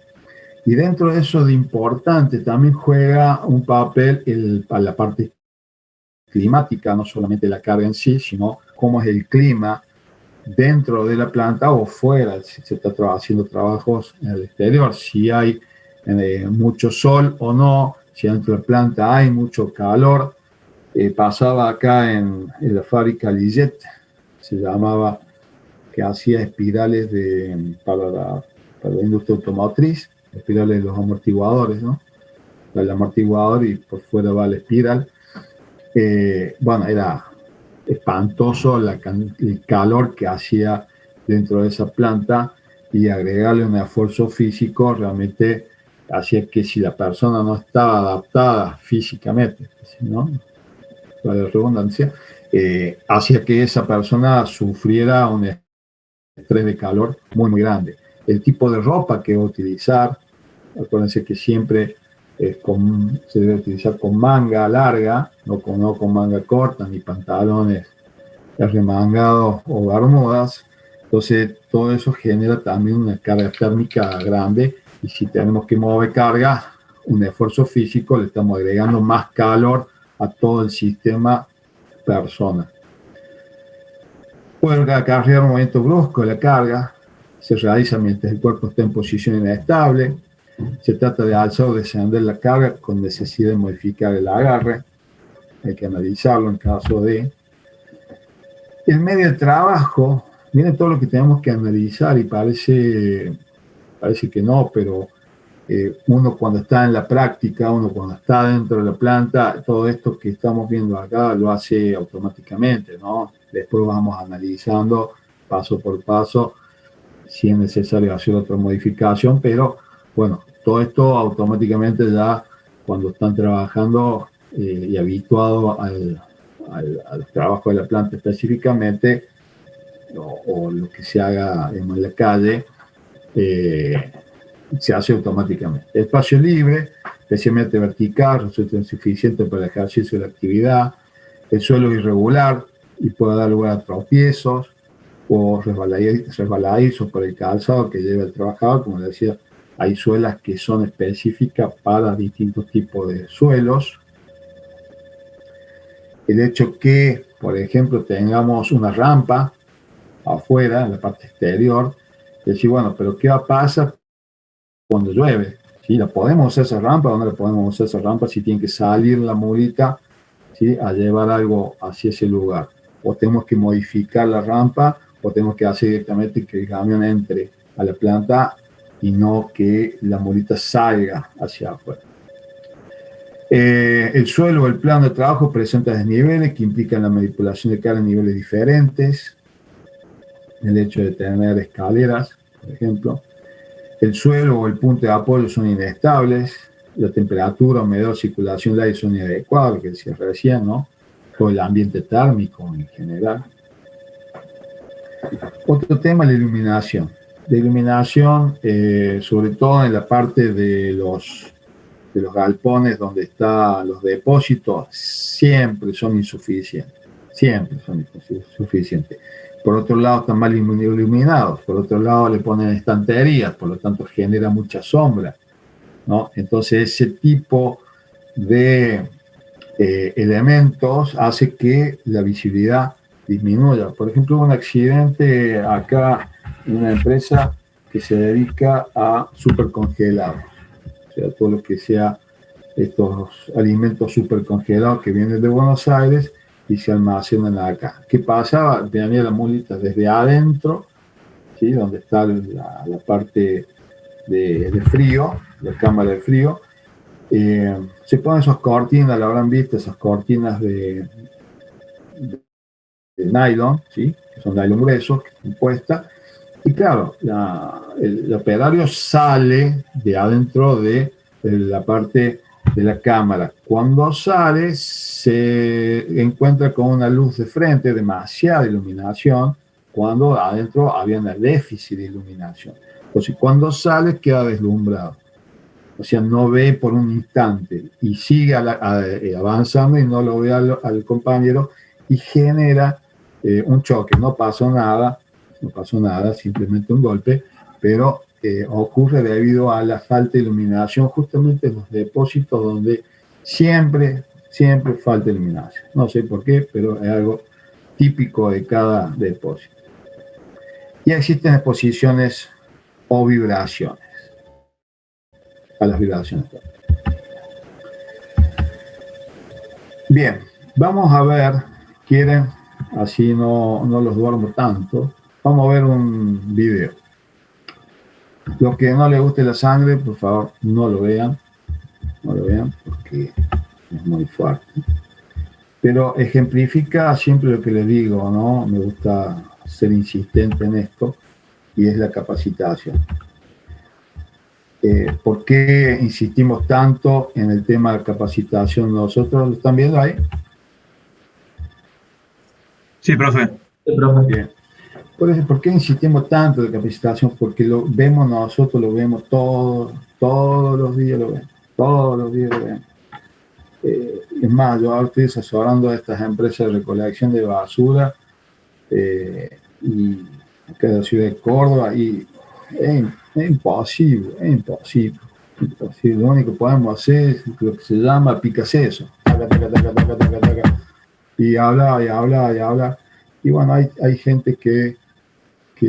y dentro de eso de importante también juega un papel la parte climática, no solamente la carga en sí, sino cómo es el clima dentro de la planta o fuera, si se está haciendo trabajos en el exterior, si hay mucho sol o no, si dentro de la planta hay mucho calor. Pasaba acá en la fábrica Lillet, se llamaba, que hacía espirales para la industria automotriz, espirales de los amortiguadores, ¿no? El amortiguador y por fuera va la espiral. Bueno, era espantoso el calor que hacía dentro de esa planta, y agregarle un esfuerzo físico realmente hacía que, si la persona no estaba adaptada físicamente, ¿no?, la redundancia, hacía que esa persona sufriera un estrés de calor muy, muy grande. El tipo de ropa que va a utilizar, acuérdense que siempre se debe utilizar con manga larga, no con manga corta, ni pantalones remangados o bermudas. Entonces, todo eso genera también una carga térmica grande, y si tenemos que mover carga, un esfuerzo físico, le estamos agregando más calor a todo el sistema persona. Puede acarrear un movimiento brusco de la carga, se realiza mientras el cuerpo está en posición inestable. Se trata de alzar o descender la carga con necesidad de modificar el agarre. Hay que analizarlo en caso de. El medio de trabajo, miren todo lo que tenemos que analizar, y parece que no, pero uno cuando está en la práctica, uno cuando está dentro de la planta, todo esto que estamos viendo acá lo hace automáticamente, ¿no? Después vamos analizando paso por paso si es necesario hacer otra modificación, pero bueno, todo esto automáticamente ya cuando están trabajando y habituados al trabajo de la planta específicamente, o lo que se haga en la calle, se hace automáticamente. El espacio libre, especialmente vertical, resulta insuficiente para el ejercicio de la actividad. El suelo es irregular y puede dar lugar a tropiezos o resbaladizos por el calzado que lleva el trabajador. Como decía, hay suelas que son específicas para distintos tipos de suelos. El hecho que, por ejemplo, tengamos una rampa afuera, en la parte exterior, decir, bueno, pero ¿qué va a pasar cuando llueve? ¿Sí? ¿La podemos usar esa rampa o no la podemos usar esa rampa? Si tiene que salir la mulita, ¿sí?, a llevar algo hacia ese lugar. O tenemos que modificar la rampa, o tenemos que hacer directamente que el camión entre a la planta y no que la mulita salga hacia afuera. El suelo o el plano de trabajo presenta desniveles que implican la manipulación de carga en niveles diferentes. El hecho de tener escaleras, por ejemplo. El suelo o el punto de apoyo son inestables. La temperatura, humedad, circulación del aire son inadecuadas, que decía recién, ¿no? Todo el ambiente térmico en general. Otro tema, la iluminación. La iluminación, sobre todo en la parte de los galpones donde están los depósitos, siempre son insuficientes. Siempre son insuficientes. Por otro lado, están mal iluminados. Por otro lado, le ponen estanterías, por lo tanto, genera mucha sombra, ¿no? Entonces, ese tipo de elementos hace que la visibilidad disminuya. Por ejemplo, hubo un accidente acá en una empresa que se dedica a supercongelados. O sea, todo lo que sea estos alimentos supercongelados que vienen de Buenos Aires y se almacenan acá. ¿Qué pasaba? Venía la mulita desde adentro, ¿sí?, donde está la parte de frío, la cámara de frío. Se ponen esas cortinas, la habrán visto, esas cortinas de nylon, ¿sí?, que son nylon grueso, que están puestas. Y claro, el operario sale de adentro de la parte de la cámara. Cuando sale, se encuentra con una luz de frente, demasiada iluminación, cuando adentro había un déficit de iluminación. Entonces, cuando sale, queda deslumbrado. O sea, no ve por un instante y sigue avanzando y no lo ve al compañero y genera un choque. No pasó nada, simplemente un golpe, pero ocurre debido a la falta de iluminación justamente en los depósitos donde siempre falta iluminación. No sé por qué, pero es algo típico de cada depósito. Y existen exposiciones o vibraciones. A las vibraciones. Bien, vamos a ver, quieren, así no los duermo tanto, vamos a ver un video. Los que no les guste la sangre, por favor, no lo vean porque es muy fuerte. Pero ejemplifica siempre lo que les digo, ¿no? Me gusta ser insistente en esto, y es la capacitación. ¿Por qué insistimos tanto en el tema de capacitación? ¿Nosotros lo están viendo ahí? Sí, profe. Sí, profe. Bien. ¿Por qué insistimos tanto en capacitación? Porque lo vemos nosotros, lo vemos todos los días lo vemos, todos los días lo vemos. Es más, yo ahora estoy asesorando a estas empresas de recolección de basura y acá de la ciudad de Córdoba, y es imposible. Lo único que podemos hacer es lo que se llama picaseso. Y habla. Y bueno, hay gente que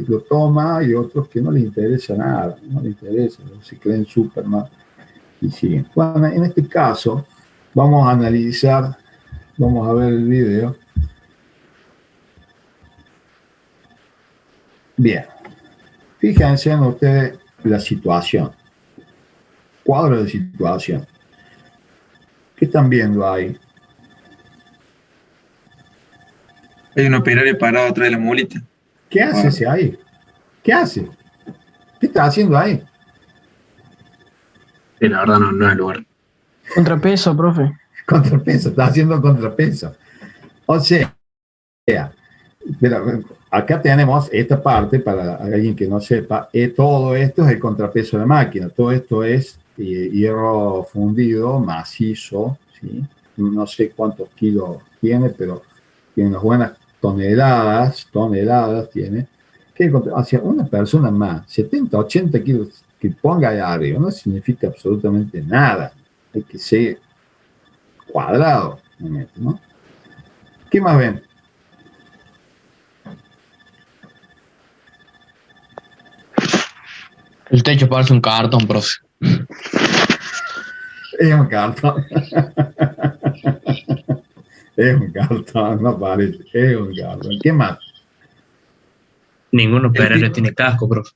lo toma y otros que no les interesa nada, se creen Superman y siguen. Bueno, en este caso, vamos a analizar, vamos a ver el video. Bien, fíjense en ustedes la situación, cuadro de situación. ¿Qué están viendo ahí? Hay un operario parado atrás de la mulita. ¿Qué hace ese ahí? ¿Qué hace? ¿Qué está haciendo ahí? Sí, la verdad no es el lugar. Contrapeso, profe. Contrapeso, está haciendo contrapeso. O sea, pero acá tenemos esta parte, para alguien que no sepa, todo esto es el contrapeso de la máquina, todo esto es hierro fundido, macizo, ¿sí? No sé cuántos kilos tiene, pero tiene unas buenas toneladas tiene, que hacia una persona más, 70, 80 kilos que ponga ahí arriba, no significa absolutamente nada, hay que ser cuadrado, ¿no? ¿Qué más ven? El techo parece un cartón, profe. Es un cartón. Es un cartón, no parece. Es un cartón. ¿Qué más? Ningún operario tiene casco, profe.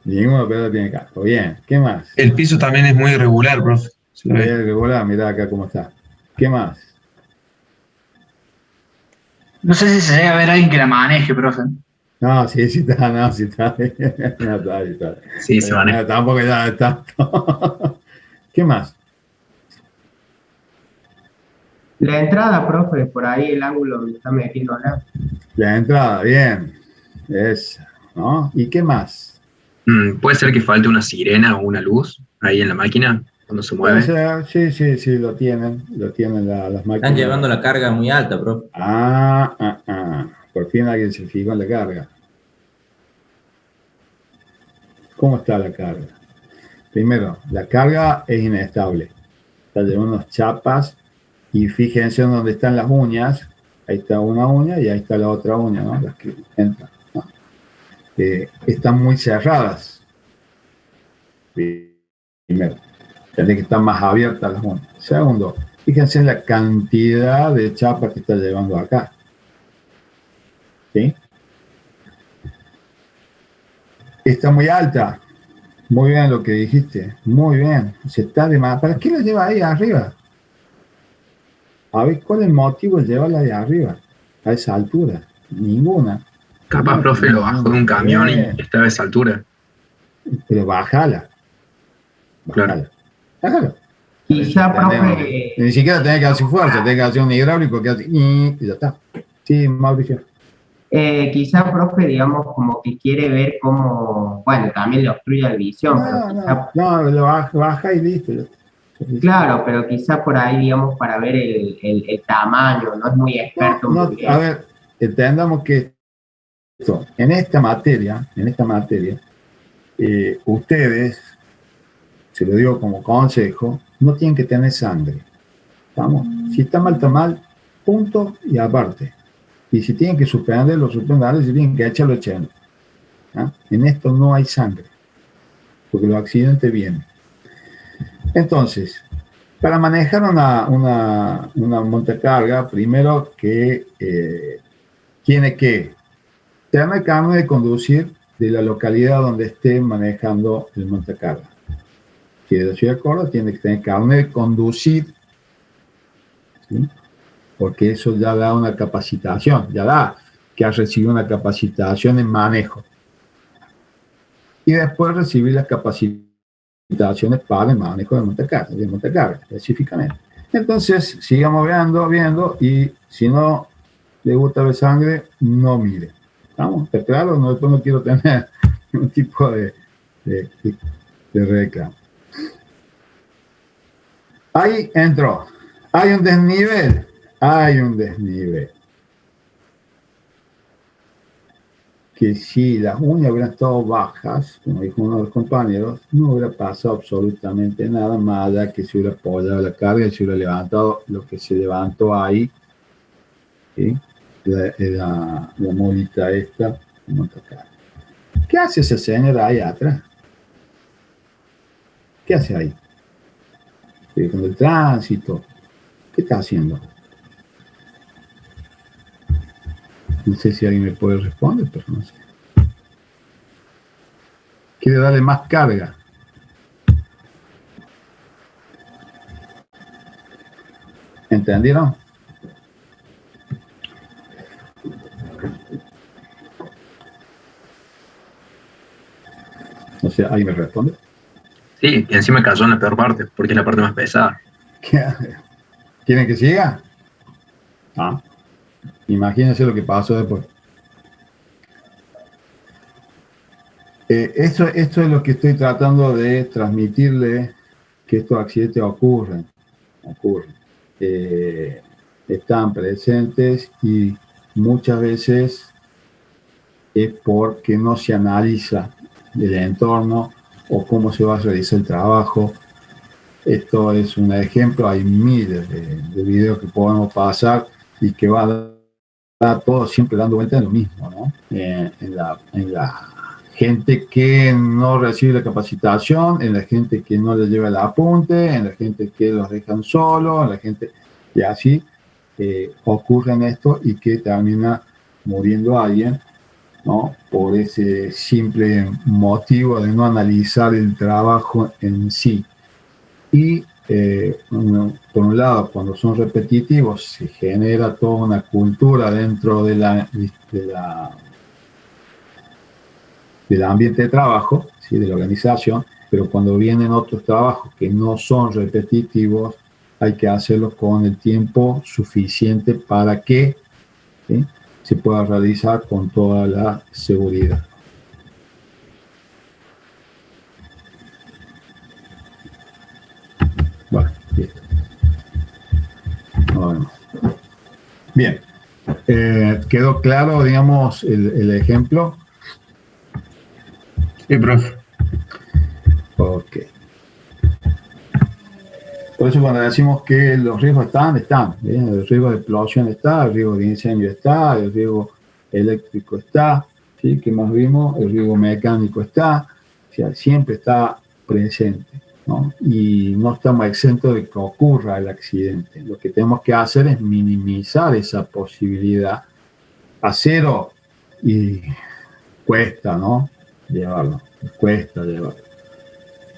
Ningún operador tiene casco. Bien. ¿Qué más? El piso también es muy irregular, profe. Es regular, mirá acá cómo está. ¿Qué más? No sé si se llega a ver a alguien que la maneje, profe. No, sí está. No, sí está. Sí, se maneja. Tampoco ya está. ¿Qué más? La entrada, profe, por ahí el ángulo donde está metiendo acá. La entrada, bien. Esa, ¿no? ¿Y qué más? Puede ser que falte una sirena o una luz ahí en la máquina cuando se Puede mueve. ser, sí, lo tienen las máquinas. Están llevando la carga muy alta, profe. Por fin alguien se fijó en la carga. ¿Cómo está la carga? Primero, la carga es inestable. Está llevando unas chapas y fíjense en dónde están las uñas. Ahí está una uña y ahí está la otra uña, ¿no? Las que entran, ¿no? Están muy cerradas. Primero, tiene que estar más abiertas las uñas. Segundo, fíjense en la cantidad de chapas que está llevando acá. ¿Sí? Está muy alta. Muy bien lo que dijiste. Muy bien. Se está de más. ¿Para qué la lleva ahí arriba? A ver, ¿cuál es el motivo de llevarla de arriba? A esa altura. Ninguna. Capaz, profe, lo bajó de un camión y está a esa altura. Pero bájala. Claro. Bájala. Quizá, profe, Ni siquiera tenés que hacer fuerza, tenés que hacer un hidráulico que hace y ya está. Sí, Mauricio. Quizá, profe, digamos, como que quiere ver cómo, bueno, también le obstruye la visión, pero No, quizá, lo baja y listo. claro, pero quizá por ahí, digamos, para ver el tamaño, no es muy No, experto no, muy a bien. ver, entendamos que en esta materia, ustedes, se lo digo como consejo, no tienen que tener sangre. ¿Estamos? Si está mal, punto y aparte. Y si tienen que suspender, lo suspendan, si tienen que echarlo, echen. ¿Ah? En esto no hay sangre, porque los accidentes vienen. Entonces, para manejar una montecarga, primero que tiene que tener carne de conducir de la localidad donde esté manejando el montecarga. Si es de Ciudad de Córdoba, tiene que tener carne de conducir, ¿sí? Porque eso ya da una capacitación, ya da que ha recibido una capacitación en manejo. Y después recibir las capacitaciones para el manejo de montecarga específicamente. Entonces, sigamos viendo, y si no le gusta ver sangre, no mire. ¿Estamos? ¿Está claro? No, después no quiero tener un tipo de, de reclamo. Ahí entró. Hay un desnivel. Hay un desnivel. Que si las uñas hubieran estado bajas, como dijo uno de los compañeros, no hubiera pasado absolutamente nada más allá que se hubiera apoyado la carga y se hubiera levantado lo que se levantó ahí, ¿sí? La molita esta. ¿Qué hace esa señora ahí atrás? ¿Qué hace ahí? Con el tránsito. ¿Qué está haciendo? No sé si alguien me puede responder, pero no sé. Quiere darle más carga. ¿Entendieron? No sé, ¿alguien me responde? Sí, y encima cayó en la peor parte, porque es la parte más pesada. ¿Quieren que siga? Ah, imagínense lo que pasó después. Esto es lo que estoy tratando de transmitirle, que estos accidentes ocurren. Están presentes y muchas veces es porque no se analiza el entorno o cómo se va a realizar el trabajo. Esto es un ejemplo, hay miles de videos que podemos pasar y que va a dar todo siempre dando vuelta en lo mismo, ¿no? En la gente que no recibe la capacitación, en la gente que no le lleva el apunte, en la gente que los dejan solos, en la gente y así ocurre en esto y que termina muriendo alguien, ¿no? Por ese simple motivo de no analizar el trabajo en sí. Y por un lado, cuando son repetitivos, se genera toda una cultura dentro del ambiente de trabajo, ¿sí? De la organización, pero cuando vienen otros trabajos que no son repetitivos, hay que hacerlos con el tiempo suficiente para que, ¿sí?, se pueda realizar con toda la seguridad. Bueno, listo. Bueno. Bien. ¿Quedó claro, digamos, el ejemplo? Sí, profe. Ok. Por eso cuando decimos que los riesgos están, ¿bien? El riesgo de explosión está, el riesgo de incendio está, el riesgo eléctrico está, ¿sí? ¿Qué más vimos? El riesgo mecánico está, o sea, siempre está presente, ¿no? Y no estamos exentos de que ocurra el accidente. Lo que tenemos que hacer es minimizar esa posibilidad a cero, y cuesta, ¿no? Cuesta llevarlo.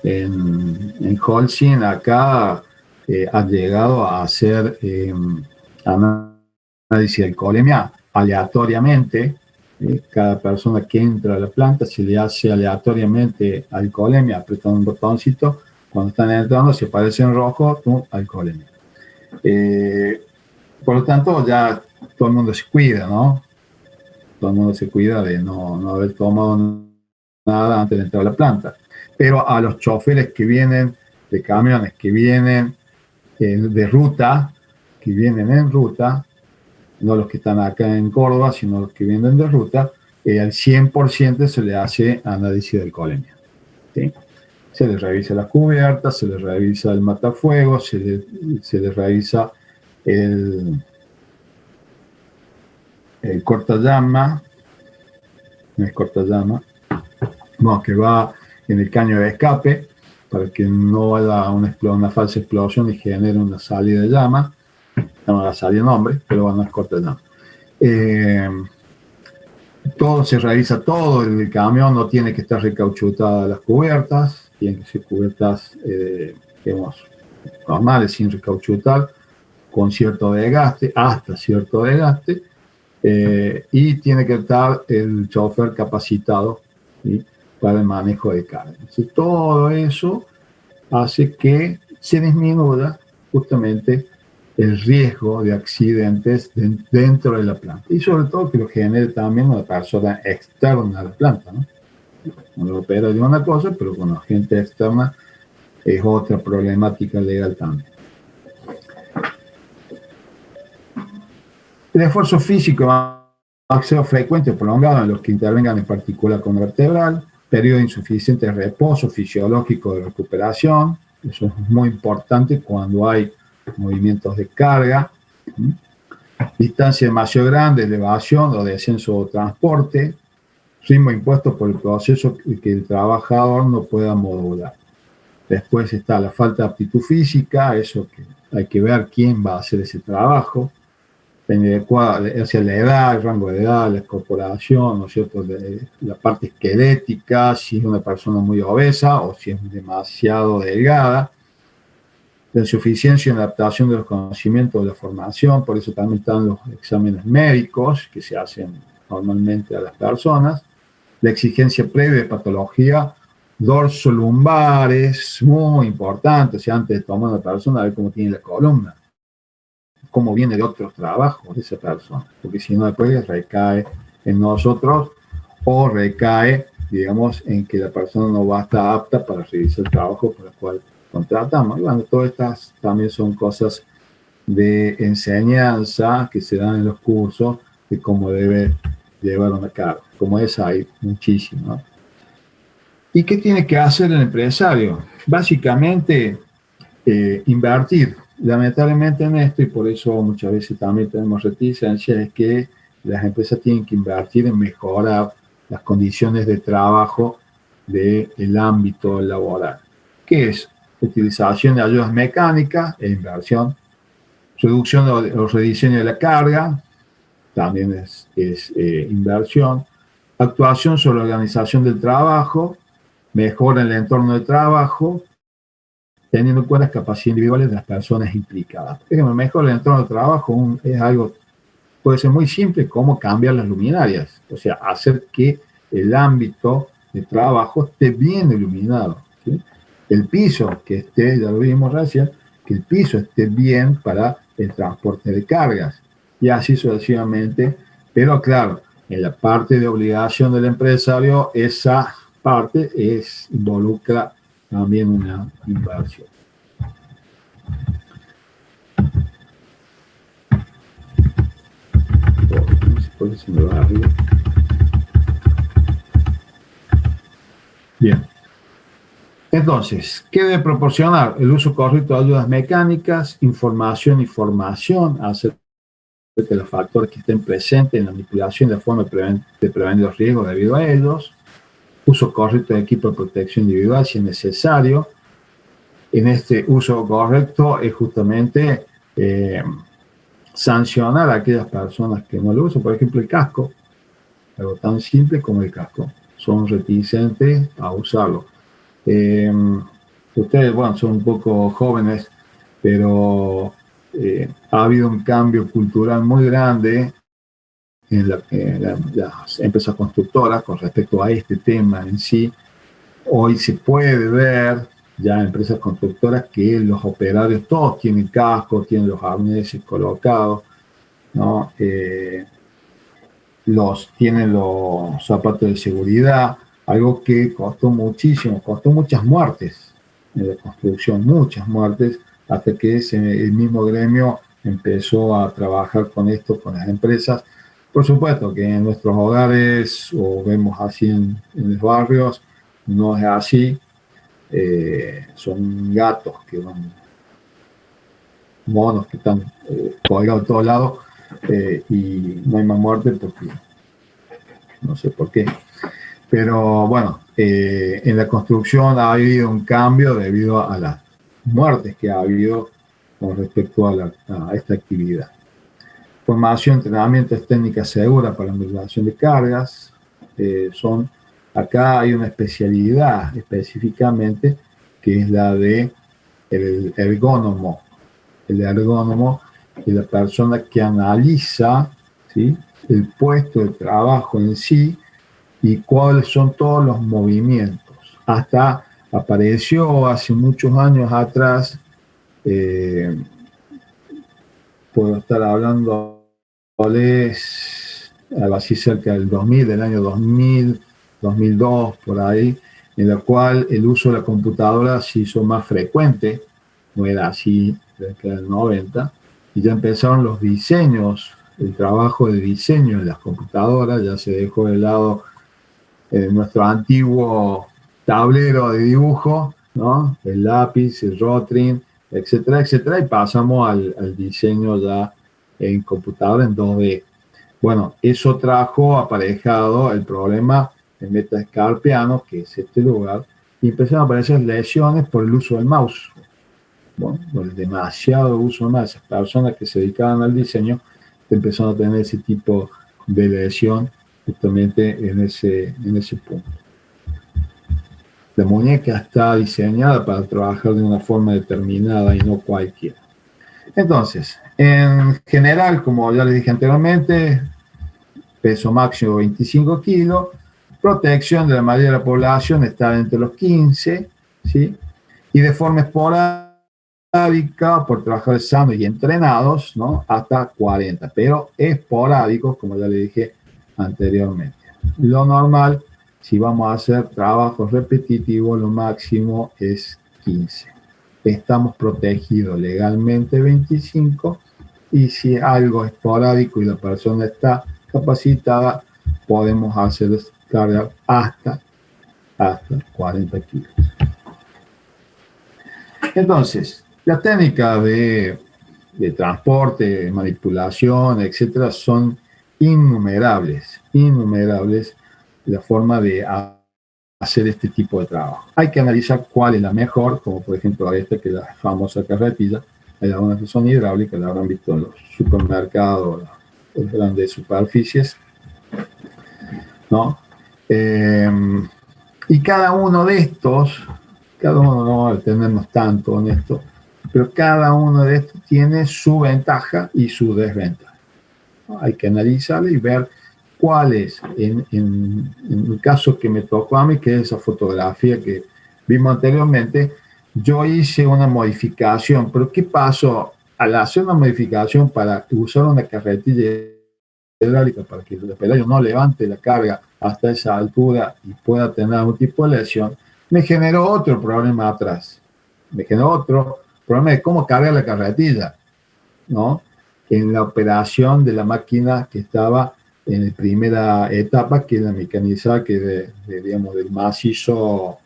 En Holcim acá ha llegado a hacer análisis de alcoholemia aleatoriamente. Cada persona que entra a la planta se le hace aleatoriamente alcoholemia, apretan un botoncito, cuando están entrando se aparece en rojo, alcoholemia. Por lo tanto, ya todo el mundo se cuida, ¿no? todo el mundo se cuida de no haber tomado nada antes de entrar a la planta. Pero a los choferes que vienen de camiones, que vienen de ruta, que vienen en ruta, no los que están acá en Córdoba, sino los que vienen de ruta, al 100% se le hace análisis de alcoholemia, ¿sí? Se les revisa las cubiertas, se les revisa el matafuego, se les revisa el cortallama, el cortallama, bueno, que va en el caño de escape, para que no haya una falsa explosión y genere una salida de llama. No la salida nombre, pero bueno, es cortallama. Todo se revisa, todo el camión no tiene que estar recauchutadas las cubiertas, tienen que ser cubiertas, digamos, normales, sin recauchutar, con cierto desgaste, hasta cierto desgaste, y tiene que estar el chofer capacitado, ¿sí?, para el manejo de carga. Entonces, todo eso hace que se disminuya justamente el riesgo de accidentes dentro de la planta. Y sobre todo que lo genere también una persona externa a la planta, ¿no? Uno opera de una cosa, pero con la gente externa es otra problemática legal también. El esfuerzo físico ha sido frecuente o prolongado en los que intervengan en particular con vertebral, periodo insuficiente de reposo fisiológico de recuperación. Eso es muy importante cuando hay movimientos de carga, distancia demasiado grande, elevación o descenso o transporte, ritmo impuesto por el proceso que el trabajador no pueda modular. Después está la falta de aptitud física, eso que hay que ver quién va a hacer ese trabajo, depende de hacia la edad, el rango de edad, la incorporación, ¿no es cierto?, la parte esquelética, si es una persona muy obesa o si es demasiado delgada, la insuficiencia en la adaptación de los conocimientos de la formación, por eso también están los exámenes médicos que se hacen normalmente a las personas, la exigencia previa de patología dorsolumbares, muy importante, o sea, antes de tomar a la persona, a ver cómo tiene la columna, cómo viene de otros trabajos de esa persona, porque si no después recae en nosotros o recae, digamos, en que la persona no va a estar apta para realizar el trabajo por el cual contratamos. Y bueno, todas estas también son cosas de enseñanza que se dan en los cursos de cómo debe llevar una carga. Como esa hay muchísimo, ¿no? ¿Y qué tiene que hacer el empresario? Básicamente, invertir. Lamentablemente en esto, y por eso muchas veces también tenemos reticencia, es que las empresas tienen que invertir en mejorar las condiciones de trabajo del ámbito laboral. ¿Qué es? Utilización de ayudas mecánicas e inversión, reducción o rediseño de la carga, también es inversión, actuación sobre la organización del trabajo, mejora en el entorno de trabajo, teniendo en cuenta las capacidades individuales de las personas implicadas. Por ejemplo, mejor el entorno de trabajo es algo, puede ser muy simple, como cambiar las luminarias, o sea, hacer que el ámbito de trabajo esté bien iluminado, ¿sí? El piso que esté, ya lo vimos recién, que el piso esté bien para el transporte de cargas, y así sucesivamente, pero claro, en la parte de obligación del empresario, esa parte involucra también una inversión. No sé por qué se me va arriba. Bien. Entonces, ¿qué debe proporcionar? El uso correcto de ayudas mecánicas, información y formación acerca de los factores que estén presentes en la manipulación de la forma de prevenir los riesgos debido a ellos, uso correcto de equipo de protección individual si es necesario. En este uso correcto es justamente sancionar a aquellas personas que no lo usan. Por ejemplo, el casco, algo tan simple como el casco, son reticentes a usarlo. Ustedes, bueno, son un poco jóvenes, pero ha habido un cambio cultural muy grande en las empresas constructoras con respecto a este tema en sí. Hoy se puede ver ya en empresas constructoras que los operarios todos tienen casco, tienen los arneses colocados, ¿no? tienen los zapatos de seguridad, algo que costó muchísimo, costó muchas muertes en la construcción, muchas muertes, hasta que el mismo gremio empezó a trabajar con esto, con las empresas. Por supuesto que en nuestros hogares, o vemos así en los barrios, no es así. Son gatos que van, monos que están colgados de todos lados, y no hay más muerte porque no sé por qué. Pero bueno, en la construcción ha habido un cambio debido a las muertes que ha habido con respecto a esta actividad. Formación, entrenamientos, técnicas seguras para la modulación de cargas. Acá hay una especialidad específicamente que es la de el ergónomo. El ergónomo es la persona que analiza, ¿sí?, el puesto de trabajo en sí y cuáles son todos los movimientos. Hasta apareció hace muchos años atrás, puedo estar hablando algo así cerca del 2000, del año 2000, 2002, por ahí, en la cual el uso de la computadora se hizo más frecuente, no era así desde el 90, y ya empezaron los diseños, el trabajo de diseño en las computadoras, ya se dejó de lado nuestro antiguo tablero de dibujo, ¿no?, el lápiz, el Rotring, etcétera, etcétera, y pasamos al diseño ya en computadora en 2D. Bueno, eso trajo aparejado el problema en metacarpiano, que es este lugar, y empezaron a aparecer lesiones por el uso del mouse. Bueno, por el demasiado uso del mouse. Esas personas que se dedicaban al diseño empezaron a tener ese tipo de lesión justamente en ese punto. La muñeca está diseñada para trabajar de una forma determinada y no cualquiera. Entonces, en general, como ya les dije anteriormente, peso máximo 25 kilos, protección de la mayoría de la población está entre los 15, ¿sí?, y de forma esporádica, por trabajadores sanos y entrenados, ¿no?, hasta 40, pero esporádicos, como ya les dije anteriormente. Lo normal, si vamos a hacer trabajos repetitivos, lo máximo es 15. Estamos protegidos legalmente 25, y si algo es esporádico y la persona está capacitada, podemos hacer cargas hasta 40 kilos. Entonces, las técnicas de transporte, manipulación, etcétera, son innumerables la forma de hacer este tipo de trabajo. Hay que analizar cuál es la mejor, como por ejemplo esta, que es la famosa carretilla. Hay algunas que son hidráulicas, la habrán visto en los supermercados, las grandes superficies, ¿no? Y cada uno de estos, no va a detenernos tanto en esto, pero cada uno de estos tiene su ventaja y su desventaja. Hay que analizarlo y ver cuál es, en el caso que me tocó a mí, que es esa fotografía que vimos anteriormente. Yo hice una modificación, pero ¿qué pasó? Al hacer una modificación para usar una carretilla hidráulica para que el pelayo no levante la carga hasta esa altura y pueda tener algún tipo de lesión, me generó otro problema atrás. Me generó otro problema de cómo cargar la carretilla, ¿no?, en la operación de la máquina que estaba en la primera etapa, que es la mecanizada, que digamos, del macizo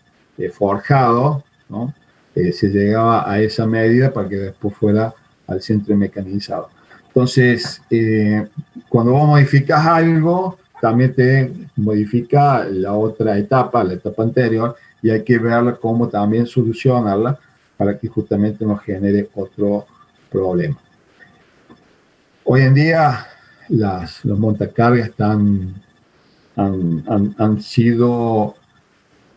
forjado, ¿no?, se llegaba a esa medida para que después fuera al centro mecanizado. Entonces, cuando vos modificas algo, también te modifica la otra etapa, la etapa anterior, y hay que verla cómo también solucionarla para que justamente no genere otro problema. Hoy en día los montacargas han sido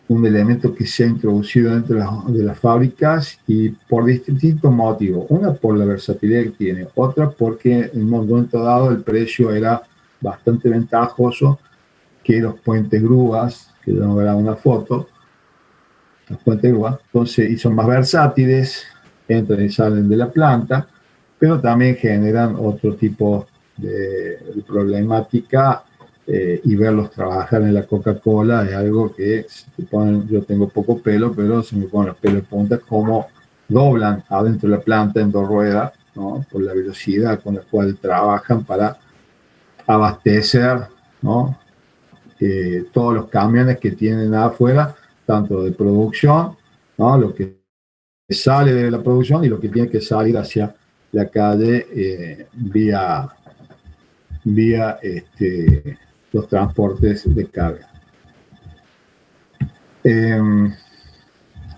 un elemento que se ha introducido dentro de las fábricas, y por distintos motivos. Una, por la versatilidad que tiene. Otra, porque en un momento dado el precio era bastante ventajoso, que los puentes grúas, que ya no verán una foto, los puentes grúas, entonces, y son más versátiles, entran y salen de la planta, pero también generan otro tipo de problemática y verlos trabajar en la Coca-Cola es algo que yo tengo poco pelo, pero se me ponen los pelos de punta, como doblan adentro de la planta en dos ruedas, ¿no? Por la velocidad con la cual trabajan para abastecer, ¿no? Todos los camiones que tienen afuera, tanto de producción, ¿no? Lo que sale de la producción y lo que tiene que salir hacia la calle vía los transportes de carga.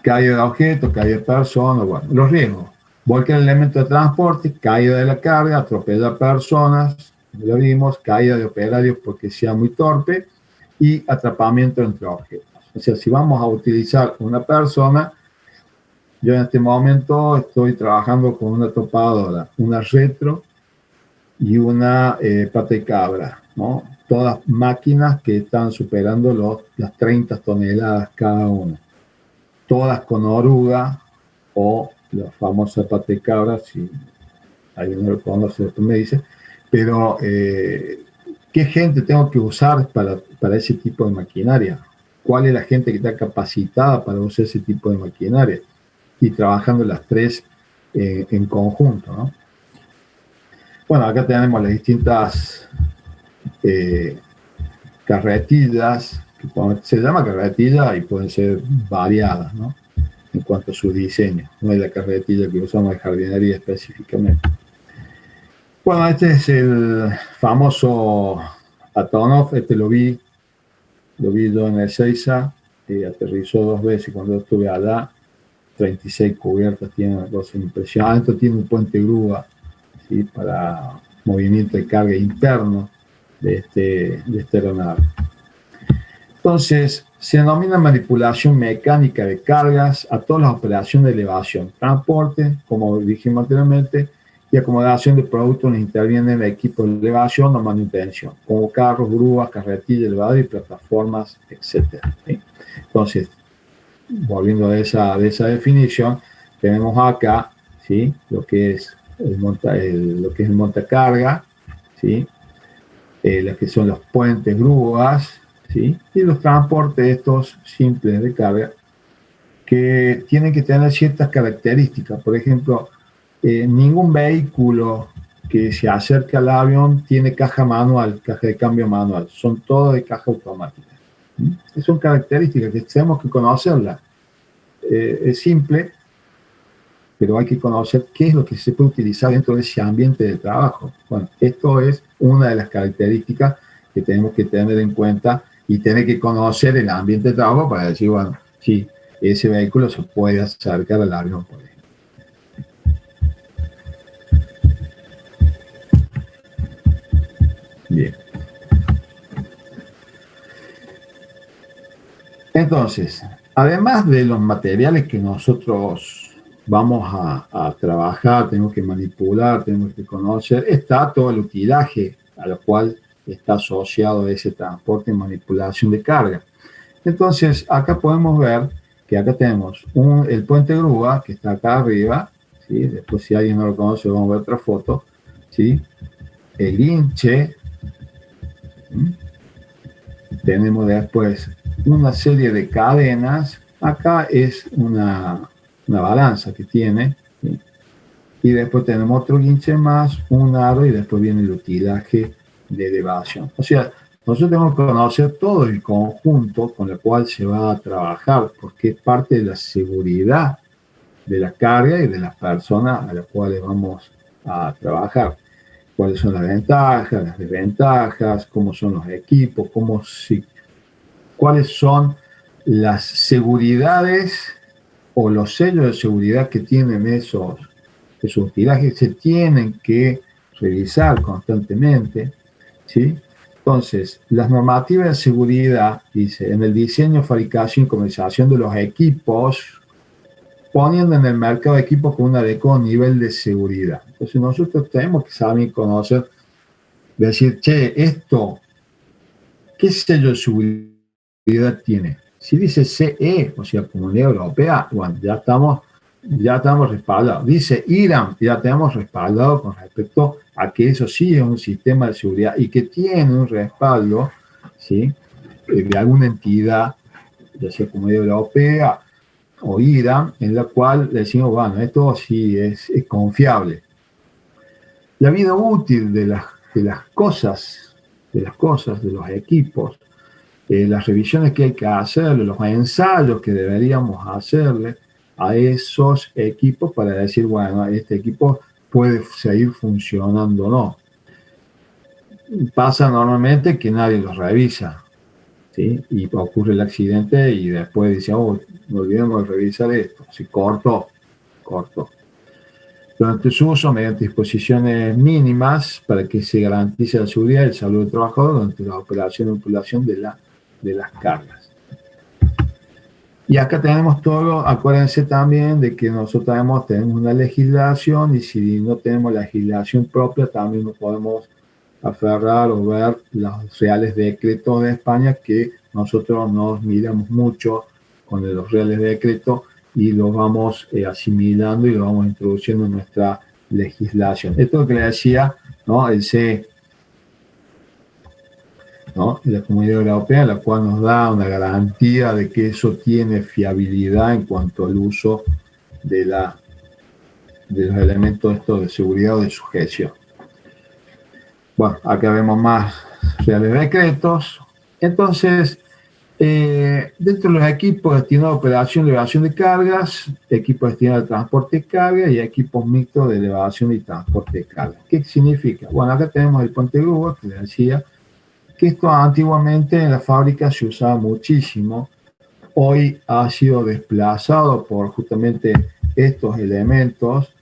Caída de objetos, caída de personas, bueno, los riesgos. Volca el elemento de transporte, caída de la carga, atropella a personas, lo vimos, caída de operarios porque sea muy torpe y atrapamiento entre objetos. O sea, si vamos a utilizar una persona, yo en este momento estoy trabajando con una topadora, una retro y una pata de cabra, ¿no? Todas máquinas que están superando las 30 toneladas cada una. Todas con oruga o la famosa pata de cabra, si alguien no lo conoce, después me dice. Pero, ¿qué gente tengo que usar para ese tipo de maquinaria? ¿Cuál es la gente que está capacitada para usar ese tipo de maquinaria? Y trabajando las tres en conjunto, ¿no? Bueno, acá tenemos las distintas carretillas, que se llama carretilla y pueden ser variadas, ¿no? En cuanto a su diseño. No es la carretilla que usamos en jardinería específicamente. Bueno, este es el famoso Antonov, lo vi yo en Ezeiza, aterrizó 2 veces cuando yo estuve allá, 36 cubiertas, tiene una cosa impresionante, tiene un puente grúa, ¿sí? Para movimiento de carga interno de esta aeronave. Entonces, se denomina manipulación mecánica de cargas a todas las operaciones de elevación, transporte, como dijimos anteriormente, y acomodación de productos donde intervienen equipos de elevación o manutención, como carros, grúas, carretillas, elevadores y plataformas, etc. ¿Sí? Entonces, volviendo a esa definición, tenemos acá, ¿sí? Lo que es el montacarga, ¿sí? Los que son los puentes, grúas, ¿sí? Y los transportes estos simples de carga que tienen que tener ciertas características. Por ejemplo, ningún vehículo que se acerque al avión tiene caja de cambio manual, son todos de caja automática. ¿Sí? Son características que tenemos que conocerlas. Es simple, pero hay que conocer qué es lo que se puede utilizar dentro de ese ambiente de trabajo. Bueno, esto es una de las características que tenemos que tener en cuenta y tener que conocer el ambiente de trabajo para decir, bueno, sí, ese vehículo se puede acercar al avión, por ejemplo. Bien. Entonces, además de los materiales que nosotros vamos a trabajar, tenemos que manipular, tenemos que conocer, está todo el utilaje a lo cual está asociado ese transporte y manipulación de carga. Entonces, acá podemos ver que acá tenemos el puente grúa, que está acá arriba, ¿sí? Después, si alguien no lo conoce, vamos a ver otra foto, ¿sí? El guinche, ¿sí? Tenemos después una serie de cadenas, acá es una balanza que tiene, ¿sí? Y después tenemos otro guinche más, un aro, y después viene el utilaje de elevación. O sea, nosotros tenemos que conocer todo el conjunto con el cual se va a trabajar, porque es parte de la seguridad de la carga y de las personas a las cuales vamos a trabajar. Cuáles son las ventajas, las desventajas, cómo son los equipos, cuáles son las seguridades o los sellos de seguridad que tienen esos utilajes, se tienen que revisar constantemente, ¿sí? Entonces, las normativas de seguridad, dice, en el diseño, fabricación y comercialización de los equipos, poniendo en el mercado equipos con un adecuado nivel de seguridad. Entonces, nosotros tenemos que saber conocer, decir, che, esto, ¿qué sello de seguridad tiene? Si dice CE, o sea, Comunidad Europea, bueno, ya estamos ya estamos respaldados. Dice Irán, ya tenemos respaldado con respecto a que eso sí es un sistema de seguridad y que tiene un respaldo, ¿sí?, de alguna entidad, ya sea Comunidad Europea o Irán, en la cual decimos, bueno, esto sí es confiable. La vida útil de las cosas, de los equipos, las revisiones que hay que hacerle, los ensayos que deberíamos hacerle a esos equipos para decir, bueno, este equipo puede seguir funcionando o no. Pasa normalmente que nadie los revisa, ¿sí? Y ocurre el accidente y después dice, oh, no olvidemos de revisar esto. Si corto. Durante su uso, mediante disposiciones mínimas para que se garantice la seguridad y el salud del trabajador durante la operación y manipulación de las cargas. Y acá tenemos todo, acuérdense también de que nosotros tenemos una legislación y si no tenemos legislación propia también nos podemos aferrar o ver los reales decretos de España, que nosotros nos miramos mucho con los reales decretos y los vamos asimilando y los vamos introduciendo en nuestra legislación. Esto es lo que le decía, ¿no?, el CE, ¿no?, la Comunidad Europea, la cual nos da una garantía de que eso tiene fiabilidad en cuanto al uso de los elementos estos de seguridad o de sujeción. Bueno, acá vemos más reales decretos. Entonces, dentro de los equipos destinados a operación y elevación de cargas, equipos destinados al transporte de carga y equipos mixtos de elevación y transporte de carga. ¿Qué significa? Bueno, acá tenemos el puente grúa, que les decía, que esto antiguamente en la fábrica se usaba muchísimo. Hoy ha sido desplazado por justamente estos elementos,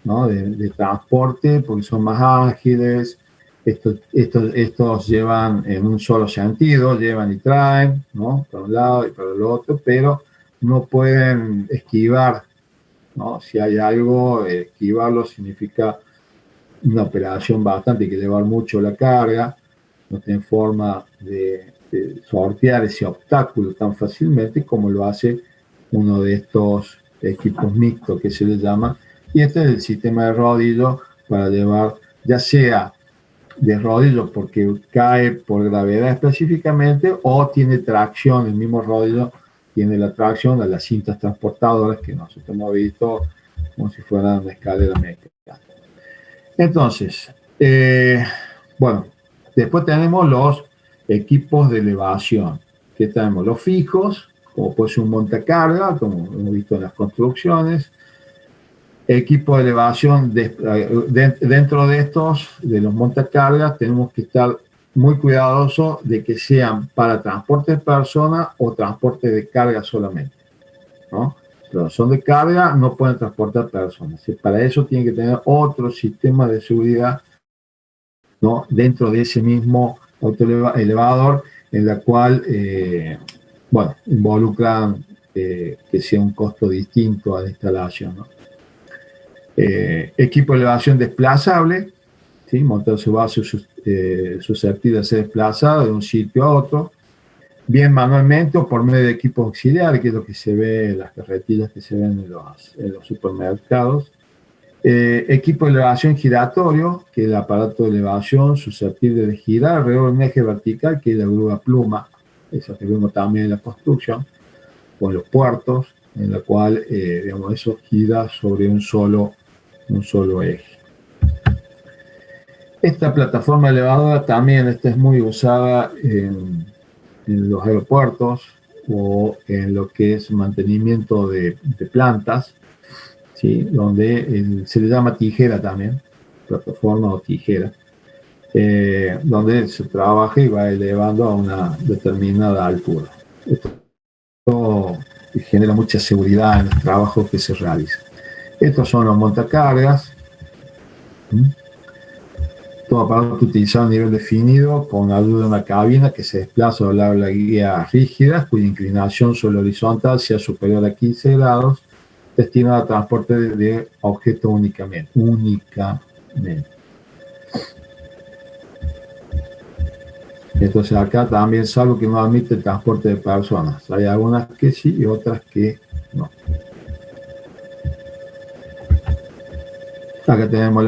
¿no?, de transporte, porque son más ágiles. Estos llevan en un solo sentido, llevan y traen, ¿no?, para un lado y para el otro, pero no pueden esquivar, ¿no? Si hay algo, esquivarlo significa una operación bastante, hay que llevar mucho la carga, no tienen forma de sortear ese obstáculo tan fácilmente como lo hace uno de estos equipos mixtos que se le llama, y este es el sistema de rodillo para llevar, ya sea de rodillo porque cae por gravedad específicamente o tiene tracción, el mismo rodillo tiene la tracción de las cintas transportadoras que nosotros hemos visto como si fueran una escalera mecánica. Entonces, bueno, después tenemos los equipos de elevación, que tenemos los fijos, como puede ser un montacarga, como hemos visto en las construcciones. Equipo de elevación, dentro de estos, de los montacargas, tenemos que estar muy cuidadosos de que sean para transporte de personas o transporte de carga solamente, ¿no? Pero son de carga, no pueden transportar personas. Y para eso tienen que tener otro sistema de seguridad, ¿no?, dentro de ese mismo autoelevador, en la cual, bueno, involucran que sea un costo distinto a la instalación, ¿no? Equipo de elevación desplazable, ¿sí?, montar su base susceptible de ser desplazado de un sitio a otro, bien manualmente o por medio de equipos auxiliares, que es lo que se ve en las carretillas que se ven en los supermercados. Equipo de elevación giratorio, que es el aparato de elevación susceptible de girar alrededor de un eje vertical, que es la grúa pluma, esa que vemos también en la construcción, o en los puertos, en la cual, digamos, eso gira sobre un solo eje. Esta plataforma elevadora también es muy usada en los aeropuertos o en lo que es mantenimiento de plantas, ¿sí?, donde se le llama tijera también, plataforma o tijera, donde se trabaja y va elevando a una determinada altura. Esto genera mucha seguridad en los trabajos que se realizan. Estos son los montacargas. Todo aparato utilizado a nivel definido con ayuda de una cabina que se desplaza a lo largo de la guía rígida, cuya inclinación sobre el horizontal sea superior a 15 grados, destinado a transporte de objetos únicamente. Entonces acá también, salvo que no admite el transporte de personas. Hay algunas que sí y otras que no. Acá tenemos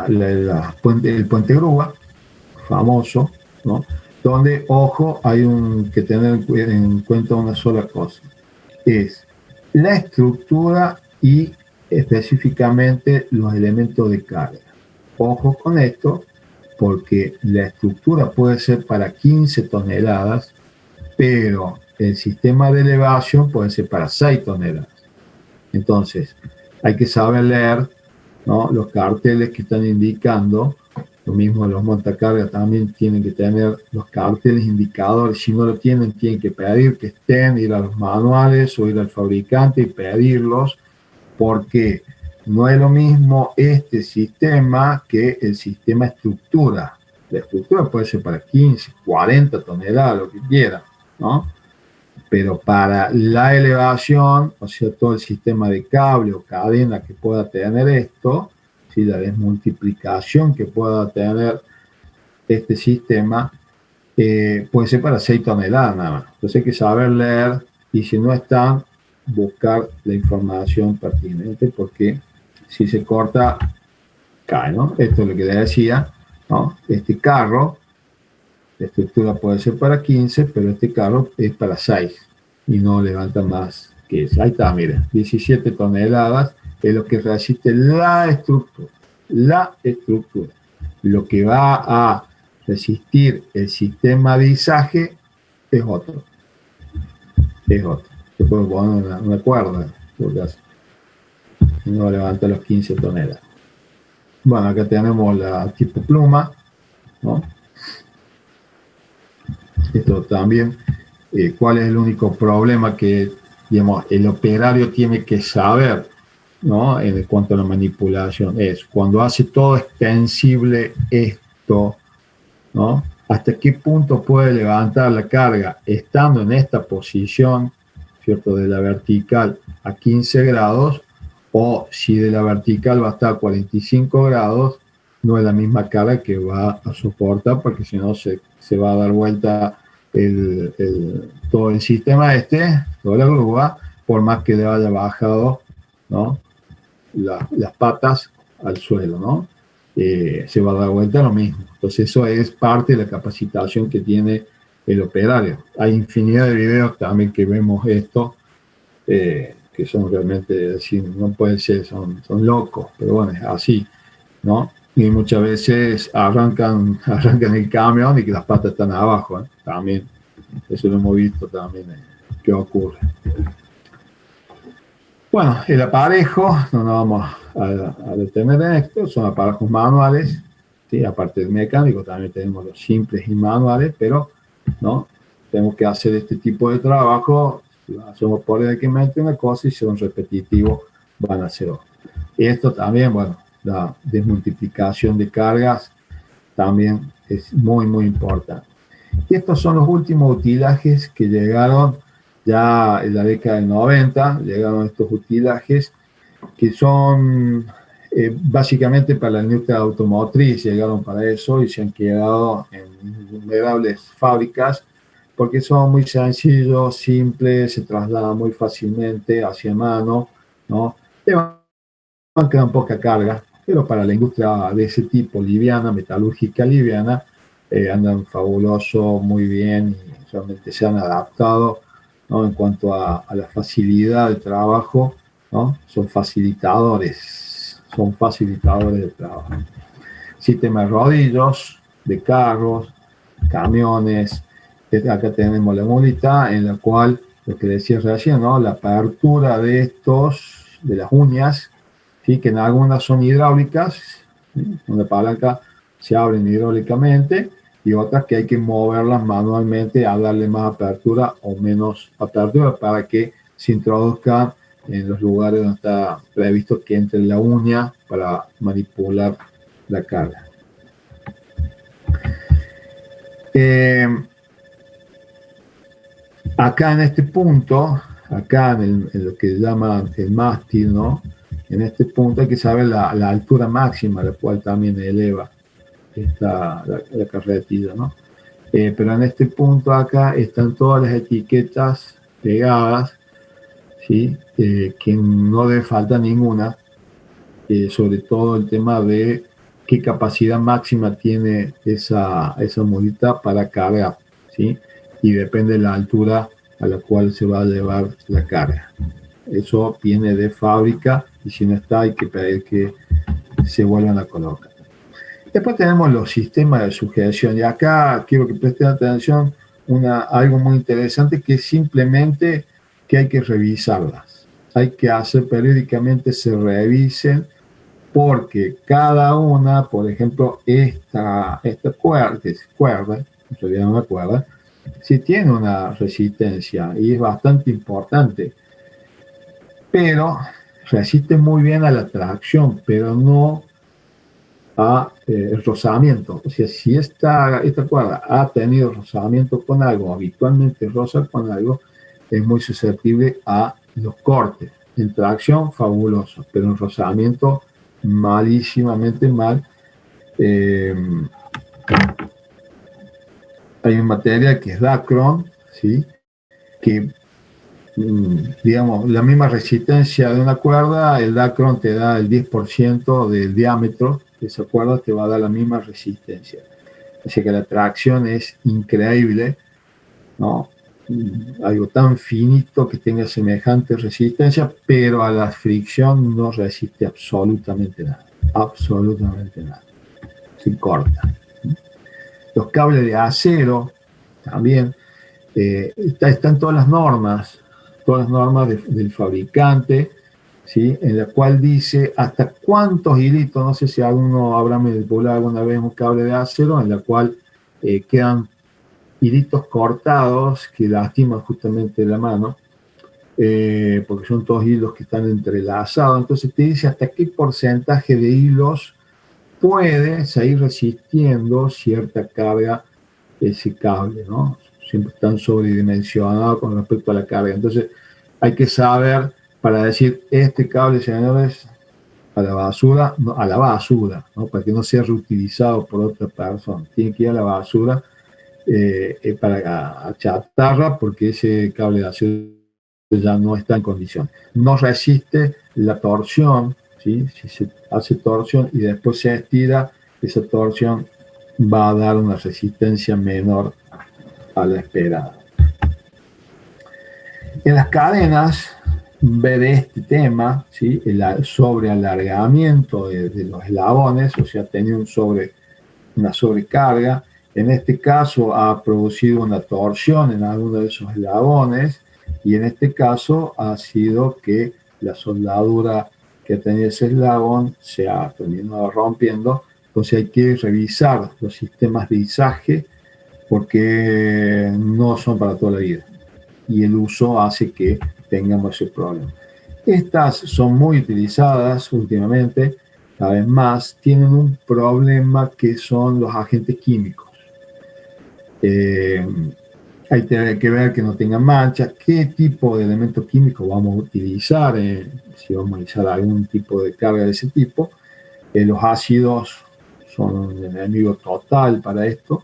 el puente grúa, famoso, ¿no? Donde, ojo, hay que tener en cuenta una sola cosa, es la estructura y específicamente los elementos de carga. Ojo con esto, porque la estructura puede ser para 15 toneladas, pero el sistema de elevación puede ser para 6 toneladas. Entonces, hay que saber leer, ¿no?, los carteles que están indicando. Lo mismo los montacargas también tienen que tener los carteles indicadores. Si no lo tienen, tienen que pedir que estén, ir a los manuales o ir al fabricante y pedirlos, porque no es lo mismo este sistema que el sistema estructura. La estructura puede ser para 15, 40 toneladas, lo que quiera, ¿no? Pero para la elevación, o sea, todo el sistema de cable o cadena que pueda tener esto, ¿sí?, la desmultiplicación que pueda tener este sistema, puede ser para 6 toneladas nada más. Entonces hay que saber leer, y si no están, buscar la información pertinente, porque si se corta, cae, ¿no? Esto es lo que le decía, ¿no? Este carro, la estructura puede ser para 15, pero este carro es para 6 y no levanta más que eso. Ahí está, miren, 17 toneladas es lo que resiste la estructura. La estructura. Lo que va a resistir el sistema de izaje es otro. Es otro. Se puede poner una cuerda, porque no levanta los 15 toneladas. Bueno, acá tenemos la tipo pluma, ¿no? Esto también, ¿cuál es el único problema que, digamos, el operario tiene que saber, ¿no?, en cuanto a la manipulación? Es cuando hace todo extensible esto, ¿no?, hasta qué punto puede levantar la carga estando en esta posición, ¿cierto?, de la vertical a 15 grados, o si de la vertical va a estar a 45 grados, no es la misma carga que va a soportar, porque si no se va a dar vuelta todo el sistema toda la grúa, por más que le haya bajado, ¿no?, las patas al suelo, ¿no? Se va a dar vuelta lo mismo. Entonces eso es parte de la capacitación que tiene el operario. Hay infinidad de videos también que vemos esto, que son realmente así, no pueden ser, son locos, pero bueno, es así, ¿no? Y muchas veces arrancan el camión y que las patas están abajo, ¿eh? También, eso lo hemos visto también, que ocurre. Bueno, el aparejo, no nos vamos a detener en esto, son aparejos manuales, ¿sí? Aparte del mecánico, también tenemos los simples y manuales, pero no tenemos que hacer este tipo de trabajo. Si lo hacemos por directamente una cosa y si son repetitivos, van a ser otro. Y esto también, bueno, la desmultiplicación de cargas también es muy, muy importante. Y estos son los últimos utilajes que llegaron ya en la década del 90, llegaron estos utilajes que son básicamente para la industria automotriz, llegaron para eso y se han quedado en innumerables fábricas porque son muy sencillos, simples, se trasladan muy fácilmente hacia mano, ¿no? Quedan poca carga, pero para la industria de ese tipo, liviana, metalúrgica liviana, andan fabuloso, muy bien, y realmente se han adaptado, ¿no?, en cuanto a la facilidad de trabajo, ¿no? Son facilitadores de trabajo. Sistema de rodillos, de carros, camiones. Acá tenemos la mulita en la cual, lo que decía recién, ¿no?, la apertura de las uñas, ¿sí?, que en algunas son hidráulicas, ¿sí?, una palanca se abren hidráulicamente, y otras que hay que moverlas manualmente a darle más apertura o menos apertura para que se introduzcan en los lugares donde está previsto que entre la uña para manipular la carga. Acá en este punto, acá en lo que llaman el mástil, ¿no?, en este punto hay que saber la altura máxima a la cual también eleva la carretilla, ¿no? Pero en este punto acá están todas las etiquetas pegadas, ¿sí? Que no debe faltar ninguna, sobre todo el tema de qué capacidad máxima tiene esa mulita para cargar, ¿sí? Y depende de la altura a la cual se va a llevar la carga. Eso viene de fábrica y si no está hay que pedir que se vuelvan a colocar. Después tenemos los sistemas de sujeción y acá quiero que presten atención algo muy interesante que es simplemente que hay que revisarlas. Hay que hacer periódicamente, se revisen porque cada una, por ejemplo, esta cuerda, en realidad una cuerda, sí tiene una resistencia y es bastante importante, pero resiste muy bien a la tracción, pero no a el rozamiento. O sea, si esta cuerda ha tenido rozamiento con algo, habitualmente roza con algo, es muy susceptible a los cortes. En tracción, fabuloso, pero en rozamiento, malísimamente mal. Hay un material que es Dacron, ¿sí? Que, digamos, la misma resistencia de una cuerda, el Dacron te da el 10% del diámetro de esa cuerda, te va a dar la misma resistencia. Así que la tracción es increíble, ¿no? Algo tan finito que tenga semejante resistencia, pero a la fricción no resiste absolutamente nada. Absolutamente nada. Se corta. Los cables de acero también están todas las normas del fabricante, ¿sí? En la cual dice hasta cuántos hilitos, no sé si alguno habrá manipulado alguna vez un cable de acero, en la cual quedan hilitos cortados que lastiman justamente la mano, porque son todos hilos que están entrelazados. Entonces te dice hasta qué porcentaje de hilos puede seguir resistiendo cierta carga ese cable, ¿no? Siempre están sobredimensionados con respecto a la carga. Entonces hay que saber para decir, este cable, señores, a la basura, no, a la basura, ¿no? Para que no sea reutilizado por otra persona. Tiene que ir a la basura para chatarra, porque ese cable de acero ya no está en condición. No resiste la torsión, ¿sí? Si se hace torsión y después se estira, esa torsión va a dar una resistencia menor a la esperada. En las cadenas, ver este tema, ¿sí? El sobrealargamiento de los eslabones, o sea, tenía una sobrecarga. En este caso ha producido una torsión en alguno de esos eslabones y en este caso ha sido que la soldadura que tenía ese eslabón se ha terminado rompiendo. Entonces hay que revisar los sistemas de izaje porque no son para toda la vida y el uso hace que tengamos ese problema. Estas son muy utilizadas últimamente, cada vez más, tienen un problema que son los agentes químicos. Hay que ver que no tengan manchas, qué tipo de elemento químico vamos a utilizar, si vamos a utilizar algún tipo de carga de ese tipo. Los ácidos son un enemigo total para esto.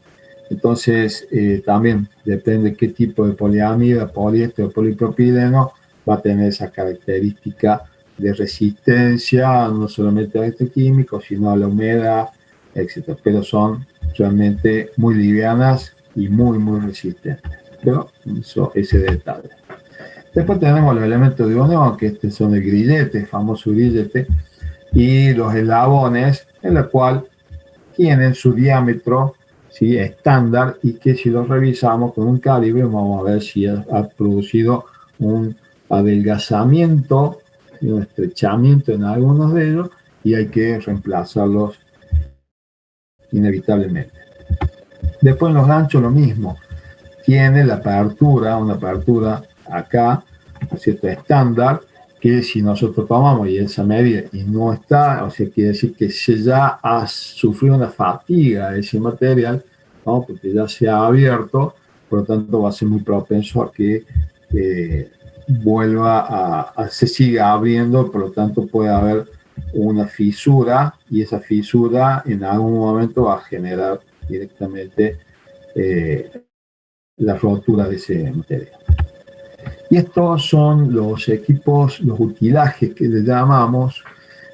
Entonces, también depende de qué tipo de poliamida, poliéster o polipropileno va a tener esa característica de resistencia, no solamente a este químico, sino a la humedad, etc. Pero son realmente muy livianas y muy, muy resistentes. Pero eso, ese detalle. Después tenemos los elementos de unión, que estos son el grillete, el famoso grillete, y los eslabones, en la cual tienen su diámetro, ¿sí? Estándar, y que si los revisamos con un calibre vamos a ver si ha producido un adelgazamiento, un estrechamiento en algunos de ellos y hay que reemplazarlos inevitablemente. Después en los ganchos lo mismo, tiene la apertura, una apertura acá, ¿cierto? Estándar, que si nosotros tomamos y esa medida y no está, o sea, quiere decir que se ya ha sufrido una fatiga de ese material, ¿no? Porque ya se ha abierto, por lo tanto va a ser muy propenso a que vuelva se siga abriendo, por lo tanto puede haber una fisura y esa fisura en algún momento va a generar directamente la rotura de ese material. Y estos son los equipos, los utilajes que le llamamos,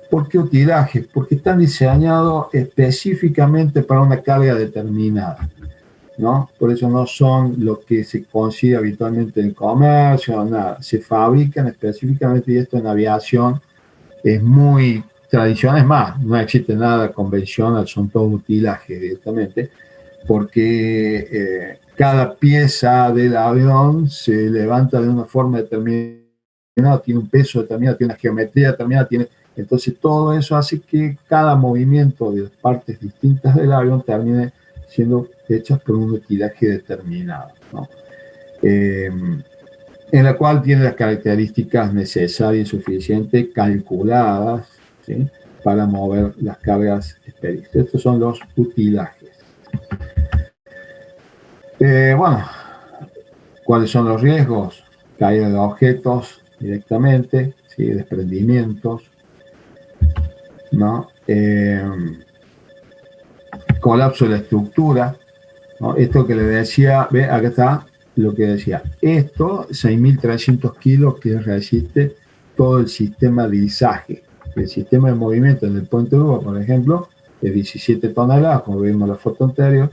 ¿Por qué utilaje? Porque están diseñados específicamente para una carga determinada, ¿no? Por eso no son lo que se consigue habitualmente en el comercio, nada. Se fabrican específicamente, y esto en aviación es muy tradicional, es más, no existe nada convencional, son todos utilajes directamente, porque cada pieza del avión se levanta de una forma determinada, tiene un peso determinado, tiene una geometría determinada, entonces todo eso hace que cada movimiento de las partes distintas del avión termine siendo hechas por un utilaje determinado, ¿no? En la cual tiene las características necesarias y suficientes calculadas, ¿sí?, para mover las cargas expedidas. Estos son los utilajes. Bueno, ¿cuáles son los riesgos? Caída de objetos directamente, ¿sí?, desprendimientos, ¿no? Colapso de la estructura, ¿no? Esto que le decía, ve, acá está lo que decía, esto, 6.300 kilos que resiste todo el sistema de izaje. El sistema de movimiento en el puente Uruguay, por ejemplo, es 17 toneladas, como vimos en la foto anterior,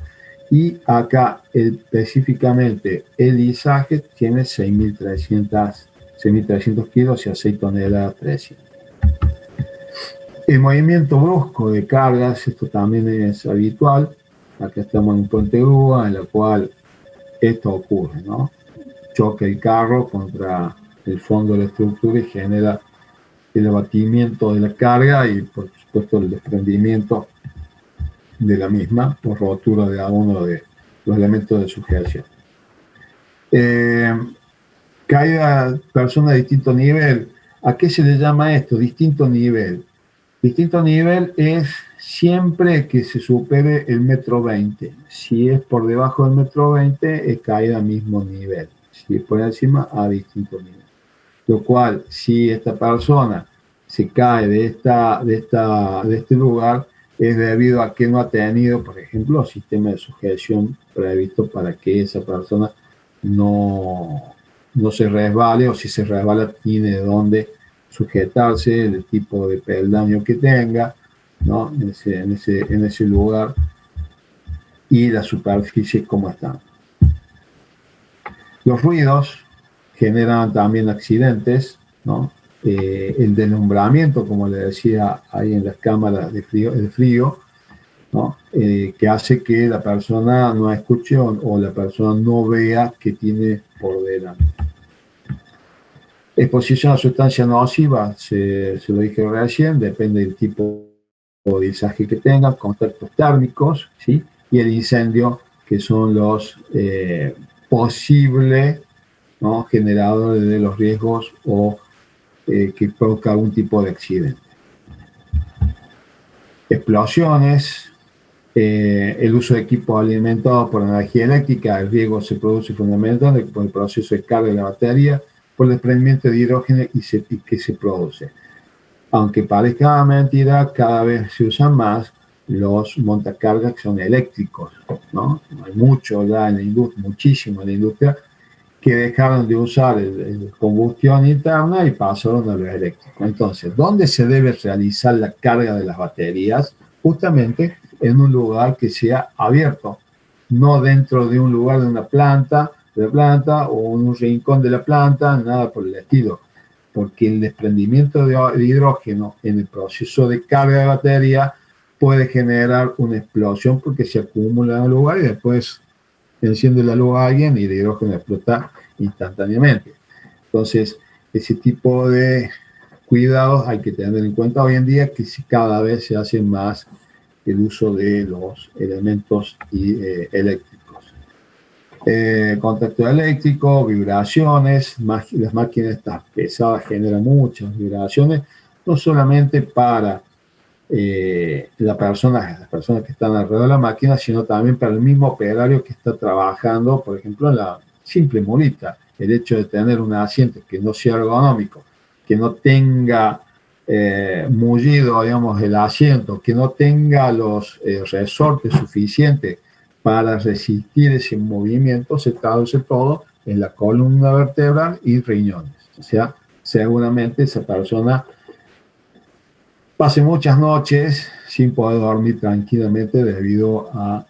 y acá específicamente el izaje tiene 6.300 kilos y a 6 toneladas 300. El movimiento brusco de cargas, esto también es habitual. Acá estamos en un puente grúa en la cual esto ocurre, ¿no? Choca el carro contra el fondo de la estructura y genera el abatimiento de la carga y, por supuesto, el desprendimiento de la misma por rotura de alguno de los elementos de sujeción. Caída persona de distinto nivel. ¿A qué se le llama esto? Distinto nivel. Distinto nivel es siempre que se supere el 1,20 m. Si es por debajo del 1,20 m, es caída al mismo nivel. Si es por encima, a distinto nivel. Lo cual, si esta persona se cae de este lugar, es debido a que no ha tenido, por ejemplo, sistema de sujeción previsto para que esa persona no se resbale, o si se resbala tiene de dónde sujetarse, el tipo de peldaño que tenga, ¿no?, en ese lugar, y la superficie como está. Los ruidos generan también accidentes, ¿no? El deslumbramiento, como le decía ahí en las cámaras de frío, ¿no?, que hace que la persona no escuche o la persona no vea que tiene por delante. Exposición a sustancias nocivas, se lo dije recién, depende del tipo de izaje que tenga, contactos térmicos, ¿sí?, y el incendio, que son los posibles, ¿no?, generadores de los riesgos o que provoca algún tipo de accidente. Explosiones, el uso de equipos alimentados por energía eléctrica, el riesgo se produce fundamentalmente por el proceso de carga de la batería, por el desprendimiento de hidrógeno que se produce. Aunque parezca mentira, cada vez se usan más los montacargas que son eléctricos, ¿no? Hay mucho ya en la industria, muchísimo en la industria, que dejaron de usar el combustión interna y pasaron a lo eléctrico. Entonces, ¿dónde se debe realizar la carga de las baterías? Justamente en un lugar que sea abierto, no dentro de un lugar de una planta, o en un rincón de la planta, nada por el estilo, porque el desprendimiento de hidrógeno en el proceso de carga de batería puede generar una explosión porque se acumula en el lugar y después enciende la luz a alguien y el hidrógeno explota instantáneamente. Entonces, ese tipo de cuidados hay que tener en cuenta hoy en día, que cada vez se hace más el uso de los elementos eléctricos. Contacto eléctrico, vibraciones, las máquinas estas pesadas generan muchas vibraciones, no solamente para las personas que están alrededor de la máquina, sino también para el mismo operario que está trabajando, por ejemplo, en la simple mulita. El hecho de tener un asiento que no sea ergonómico, que no tenga mullido, digamos, el asiento, que no tenga los resortes suficientes para resistir ese movimiento, se traduce todo en la columna vertebral y riñones. O sea, seguramente esa persona Pasé muchas noches sin poder dormir tranquilamente debido a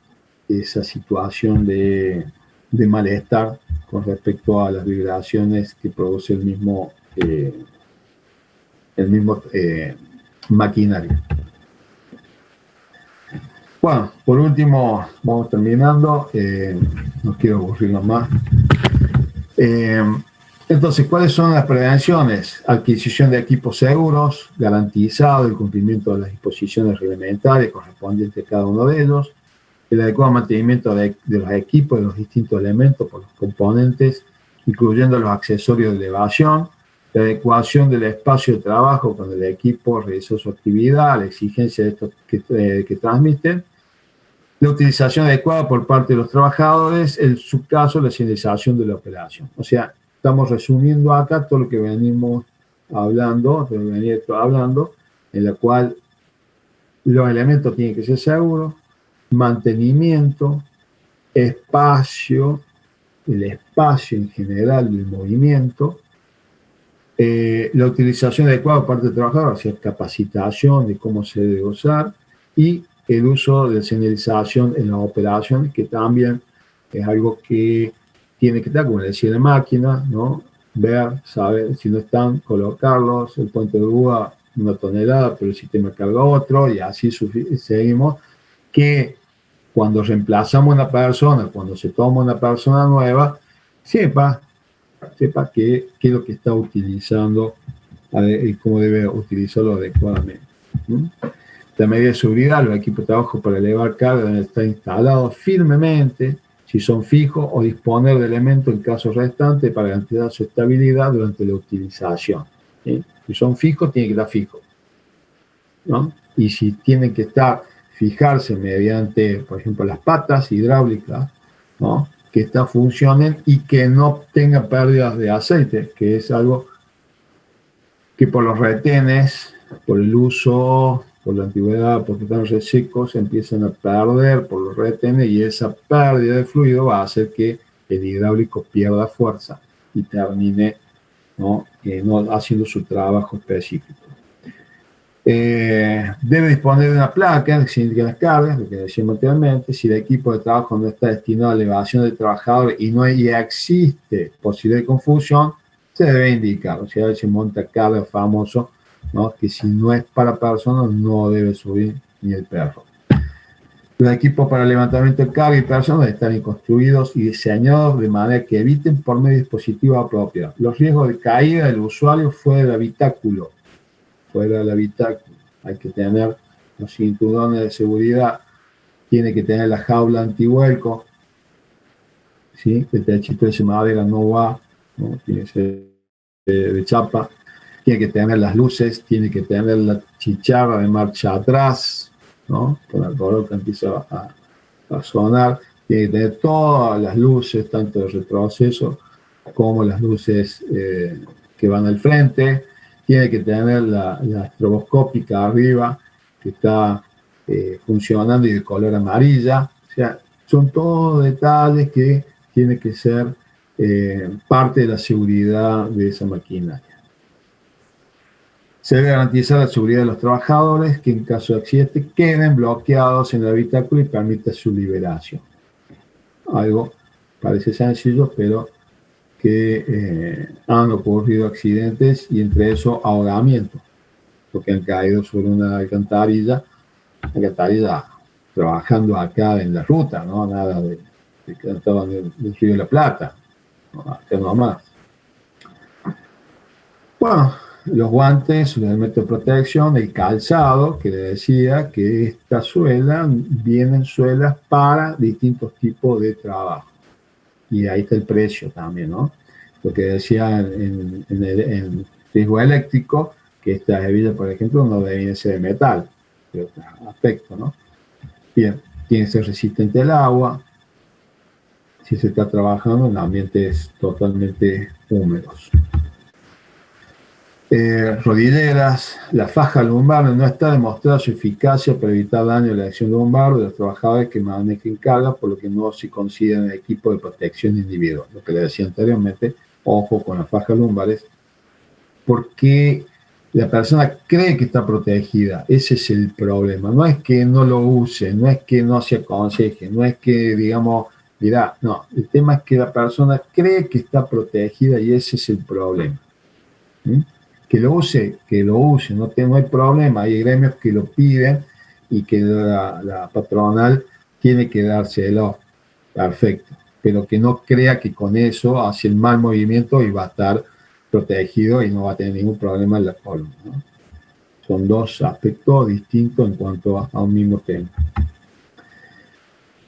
esa situación de malestar con respecto a las vibraciones que produce el mismo maquinario. Bueno, por último, vamos terminando. No quiero aburrirnos más. Entonces, ¿cuáles son las prevenciones? Adquisición de equipos seguros, garantizado el cumplimiento de las disposiciones reglamentarias correspondientes a cada uno de ellos, el adecuado mantenimiento de los equipos, de los distintos elementos por los componentes, incluyendo los accesorios de elevación, la adecuación del espacio de trabajo cuando el equipo realiza su actividad, la exigencia de estos que transmiten, la utilización adecuada por parte de los trabajadores, en su caso, la señalización de la operación. O sea, estamos resumiendo acá todo lo que venimos hablando, en la cual los elementos tienen que ser seguros, mantenimiento, espacio, el espacio en general del movimiento, la utilización adecuada por parte del trabajador, o sea, capacitación de cómo se debe usar, y el uso de señalización en las operaciones, que también es algo que tiene que estar, como decía la máquina, ¿no? Ver, saber si no están, colocarlos, el puente de grúa 1 tonelada, pero el sistema carga otro, y así seguimos, que cuando reemplazamos una persona, cuando se toma una persona nueva, sepa qué es lo que está utilizando y cómo debe utilizarlo adecuadamente. La medida de seguridad, los equipos de trabajo para elevar carga deben estar instalados firmemente, si son fijos, o disponer de elementos en caso restante para garantizar su estabilidad durante la utilización. ¿Sí? Si son fijos, tienen que estar fijos, ¿no? Y si tienen que fijarse mediante, por ejemplo, las patas hidráulicas, ¿no? Que funcionen y que no tengan pérdidas de aceite, que es algo que por los retenes, por el uso, por la antigüedad, porque están resecos, se empiezan a perder por los retenes, y esa pérdida de fluido va a hacer que el hidráulico pierda fuerza y termine no haciendo su trabajo específico. Debe disponer de una placa que indique las cargas, lo que decíamos anteriormente. Si el equipo de trabajo no está destinado a elevación del trabajador y no existe posibilidad de confusión, se debe indicar. O sea, se monta carga famoso, ¿no? Que si no es para personas, no debe subir ni el perro. Los equipos para levantamiento de carga y personas están construidos y diseñados de manera que eviten por medio de dispositivos apropiados los riesgos de caída del usuario fuera del habitáculo. Hay que tener los cinturones de seguridad, tiene que tener la jaula antivuelco, ¿sí? El techito de madera no va, ¿no? Tiene que ser de chapa, tiene que tener las luces, tiene que tener la chicharra de marcha atrás, ¿no? Con el color que empieza a sonar, tiene que tener todas las luces, tanto de retroceso como las luces que van al frente. Tiene que tener la estroboscópica arriba, que está funcionando y de color amarilla. O sea, son todos detalles que tienen que ser parte de la seguridad de esa maquinaria. Se debe garantizar la seguridad de los trabajadores, que en caso de accidente queden bloqueados en el habitáculo y permita su liberación. Algo parece sencillo, pero que han ocurrido accidentes, y entre eso ahogamiento, porque han caído sobre una alcantarilla trabajando acá en la ruta, ¿no? Nada de que estaban del Río de la Plata, ¿no? Acá nomás. Bueno, los guantes, los elementos de protección, el calzado, que le decía que estas suelas vienen suelas para distintos tipos de trabajo. Y ahí está el precio también, ¿no? Lo que decía en el riesgo eléctrico, que estas hebillas, por ejemplo, no deben ser de metal, de otro aspecto, ¿no? Bien, tiene que ser resistente al agua, si se está trabajando en ambientes totalmente húmedos. Rodilleras, la faja lumbar no está demostrada su eficacia para evitar daño a la acción lumbar de los trabajadores que manejen carga, por lo que no se consideran equipo de protección individual. Lo que le decía anteriormente, ojo con las fajas lumbares, porque La persona cree que está protegida, ese es el problema. No es que no lo use, no es que no se aconseje, no es que, digamos, mira, no, el tema es que la persona cree que está protegida y ese es el problema. ¿Mm? Que lo use, no hay problema. Hay gremios que lo piden y que la patronal tiene que dárselo, perfecto, pero que no crea que con eso hace el mal movimiento y va a estar protegido y no va a tener ningún problema en la columna, ¿no? Son dos aspectos distintos en cuanto a un mismo tema.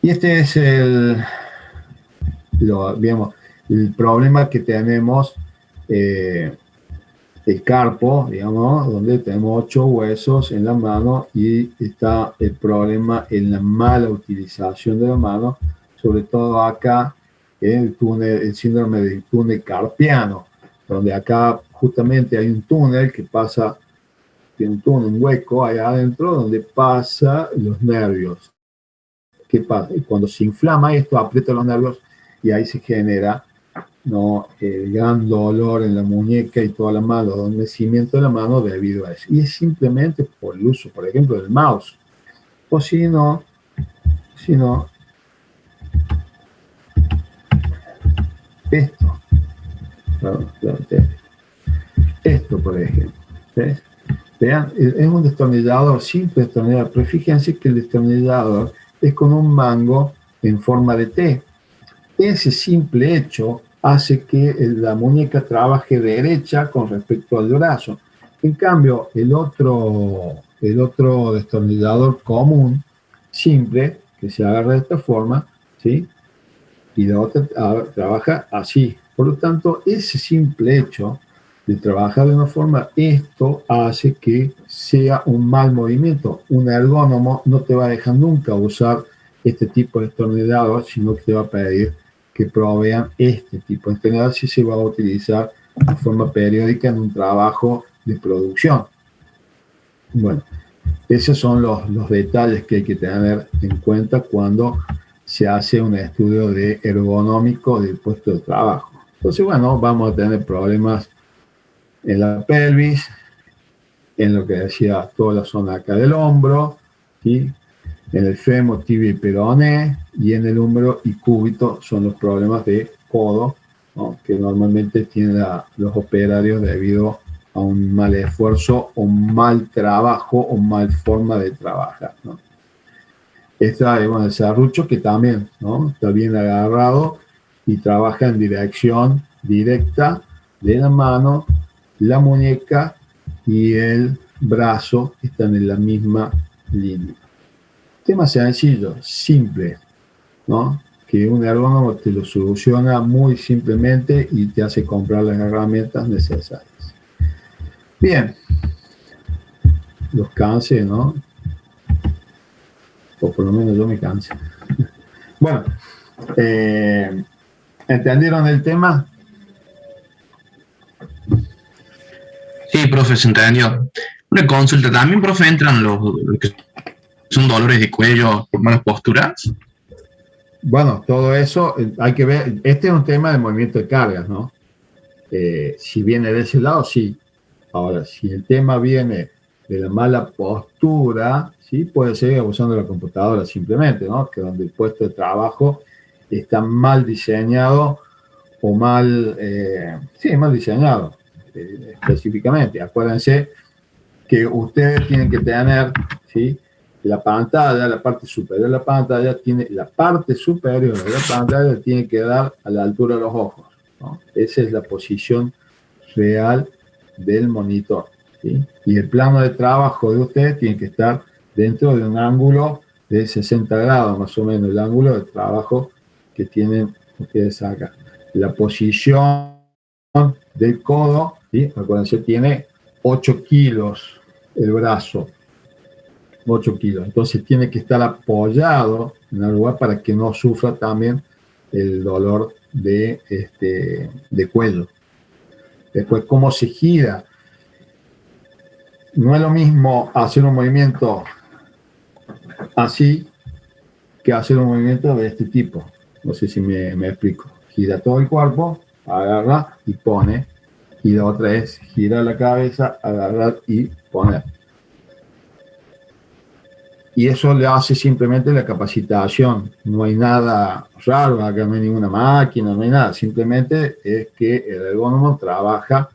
Y este es digamos, el problema que tenemos, el carpo, digamos, donde tenemos 8 huesos en la mano y está el problema en la mala utilización de la mano, sobre todo acá, el síndrome del túnel carpiano, donde acá justamente hay un túnel que pasa, tiene un hueco allá adentro donde pasa los nervios. ¿Qué pasa? Y cuando se inflama esto, aprieta los nervios y ahí se genera, ¿no?, el gran dolor en la muñeca y toda la mano, el adormecimiento de la mano debido a eso. Y es simplemente por el uso, por ejemplo, del mouse. O si no, esto. Esto, por ejemplo. ¿Ves? Vean, es un destornillador, simple destornillador, pero fíjense que el destornillador es con un mango en forma de T. Ese simple hecho hace que la muñeca trabaje derecha con respecto al brazo. En cambio, el otro destornillador común, simple, que se agarra de esta forma, ¿sí?, y la otra trabaja así. Por lo tanto, ese simple hecho de trabajar de una forma, esto hace que sea un mal movimiento. Un ergónomo no te va a dejar nunca usar este tipo de destornillador, sino que te va a pedir que provean este tipo de destornillador si se va a utilizar de forma periódica en un trabajo de producción. Bueno, esos son los detalles que hay que tener en cuenta cuando se hace un estudio de ergonómico del puesto de trabajo. Entonces, bueno, vamos a tener problemas en la pelvis, en lo que decía toda la zona acá del hombro, ¿sí?, en el fémur, tibia y peroné, y en el húmero y cúbito son los problemas de codo, ¿no?, que normalmente tienen los operarios debido a un mal esfuerzo o mal trabajo o mal forma de trabajar, ¿no? Está el serrucho que también, ¿no?, está bien agarrado y trabaja en dirección directa de la mano, la muñeca y el brazo están en la misma línea. Tema sencillo, simple, ¿no?, que un ergónomo te lo soluciona muy simplemente y te hace comprar las herramientas necesarias. Bien, los cansé, ¿no? O por lo menos yo me cansé. Bueno, ¿entendieron el tema? Sí, profe, se entendió. Una consulta, ¿también, profe, entran los que son dolores de cuello por malas posturas? Bueno, todo eso hay que ver. Este es un tema de movimiento de cargas, ¿no? Si viene de ese lado, sí. Ahora, si el tema viene de la mala postura, sí, puede ser abusando de la computadora simplemente, ¿no? Que donde el puesto de trabajo está mal diseñado o mal diseñado específicamente. Acuérdense que ustedes tienen que tener, ¿sí?, la pantalla, la parte superior de la pantalla tiene que dar a la altura de los ojos, ¿no? Esa es la posición real del monitor, ¿sí? Y el plano de trabajo de ustedes tiene que estar dentro de un ángulo de 60 grados, más o menos, el ángulo de trabajo que tienen ustedes acá. La posición del codo, ¿sí?, acuérdense, tiene 8 kilos el brazo, 8 kilos. Entonces tiene que estar apoyado en el lugar para que no sufra también el dolor de cuello. Después, cómo se gira. No es lo mismo hacer un movimiento así que hacer un movimiento de este tipo. No sé si me explico. Gira todo el cuerpo, agarra y pone. y la otra es girar la cabeza, agarrar y poner. Y eso le hace simplemente la capacitación. No hay nada raro, acá no hay ninguna máquina, no hay nada. Simplemente es que el ergónomo trabaja,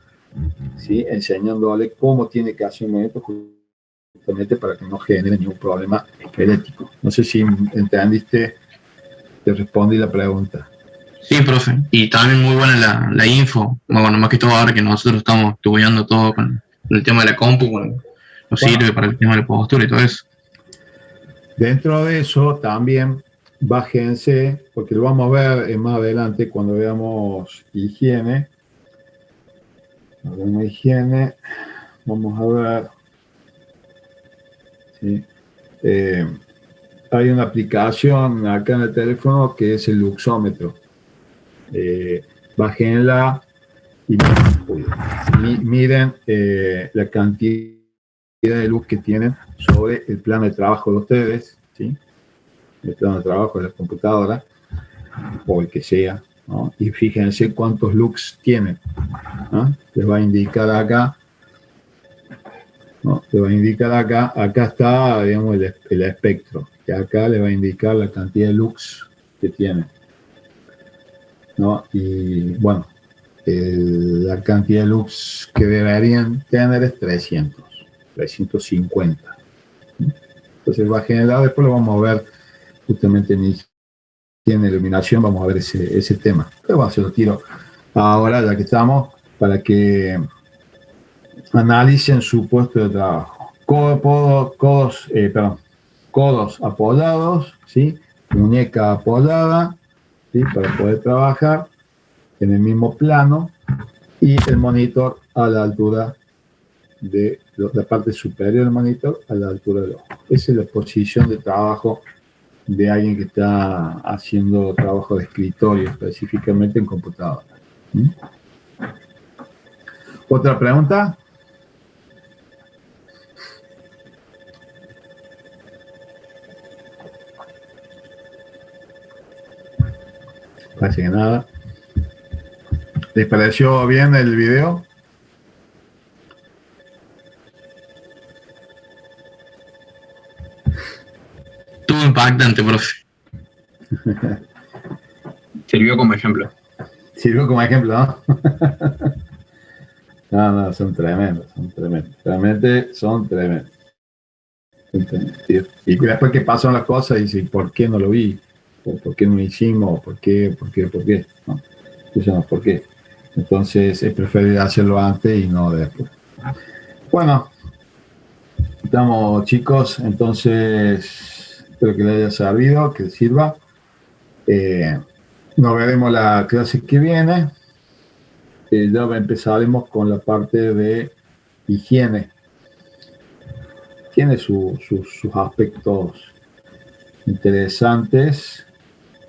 ¿sí?, enseñándole cómo tiene que hacer un movimiento justamente para que no genere ningún problema esquelético. No sé si entendiste, te respondí la pregunta. Sí, profe. Y también muy buena la info. Bueno, más que todo ahora que nosotros estamos estudiando todo con el tema de la compu, nos sirve para el tema de la postura y todo eso. Dentro de eso también bájense, porque lo vamos a ver más adelante cuando veamos higiene. Vamos a ver. ¿Sí? Hay una aplicación acá en el teléfono que es el luxómetro. Bájenla y miren la cantidad de luz que tienen sobre el plano de trabajo de ustedes, ¿sí? El plano de trabajo de la computadora o el que sea, ¿no? Y fíjense cuántos lux tienen, ¿no? Les va a indicar acá, ¿no? Les va a indicar acá está, digamos, el espectro, que acá le va a indicar la cantidad de lux que tiene, ¿no? Y bueno, la cantidad de lux que deberían tener es 350. Entonces va a generar, después lo vamos a ver justamente en iluminación, vamos a ver ese tema. Pero bueno, se lo tiro ahora, ya que estamos, para que analicen su puesto de trabajo. Codos apoyados, ¿sí? Muñeca apoyada, ¿sí?, para poder trabajar en el mismo plano, y el monitor a la altura de la parte superior del monitor, a la altura del ojo. Esa es la posición de trabajo de alguien que está haciendo trabajo de escritorio, específicamente en computadora. ¿Mm? ¿Otra pregunta? Parece que nada. ¿Les pareció bien el video? Estuvo impactante, profe. Sirvió como ejemplo. Sirvió como ejemplo, ¿no? No, son tremendos. Realmente son tremendos. Y después que pasan las cosas, dice, ¿por qué no lo vi? ¿Por qué no lo hicimos? ¿Por qué? ¿No? Eso no es por qué. Entonces es preferible hacerlo antes y no después. Bueno, estamos, chicos, entonces espero que les haya servido, que les sirva. Nos veremos la clase que viene. Ya empezaremos con la parte de higiene. Tiene sus aspectos interesantes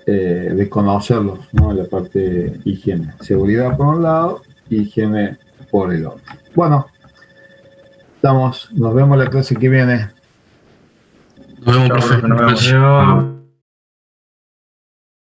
de conocerlos, ¿no? En la parte de higiene. Seguridad por un lado, higiene por el otro. Bueno, nos vemos la clase que viene. Nos vemos, profe. Nos vemos. Adiós.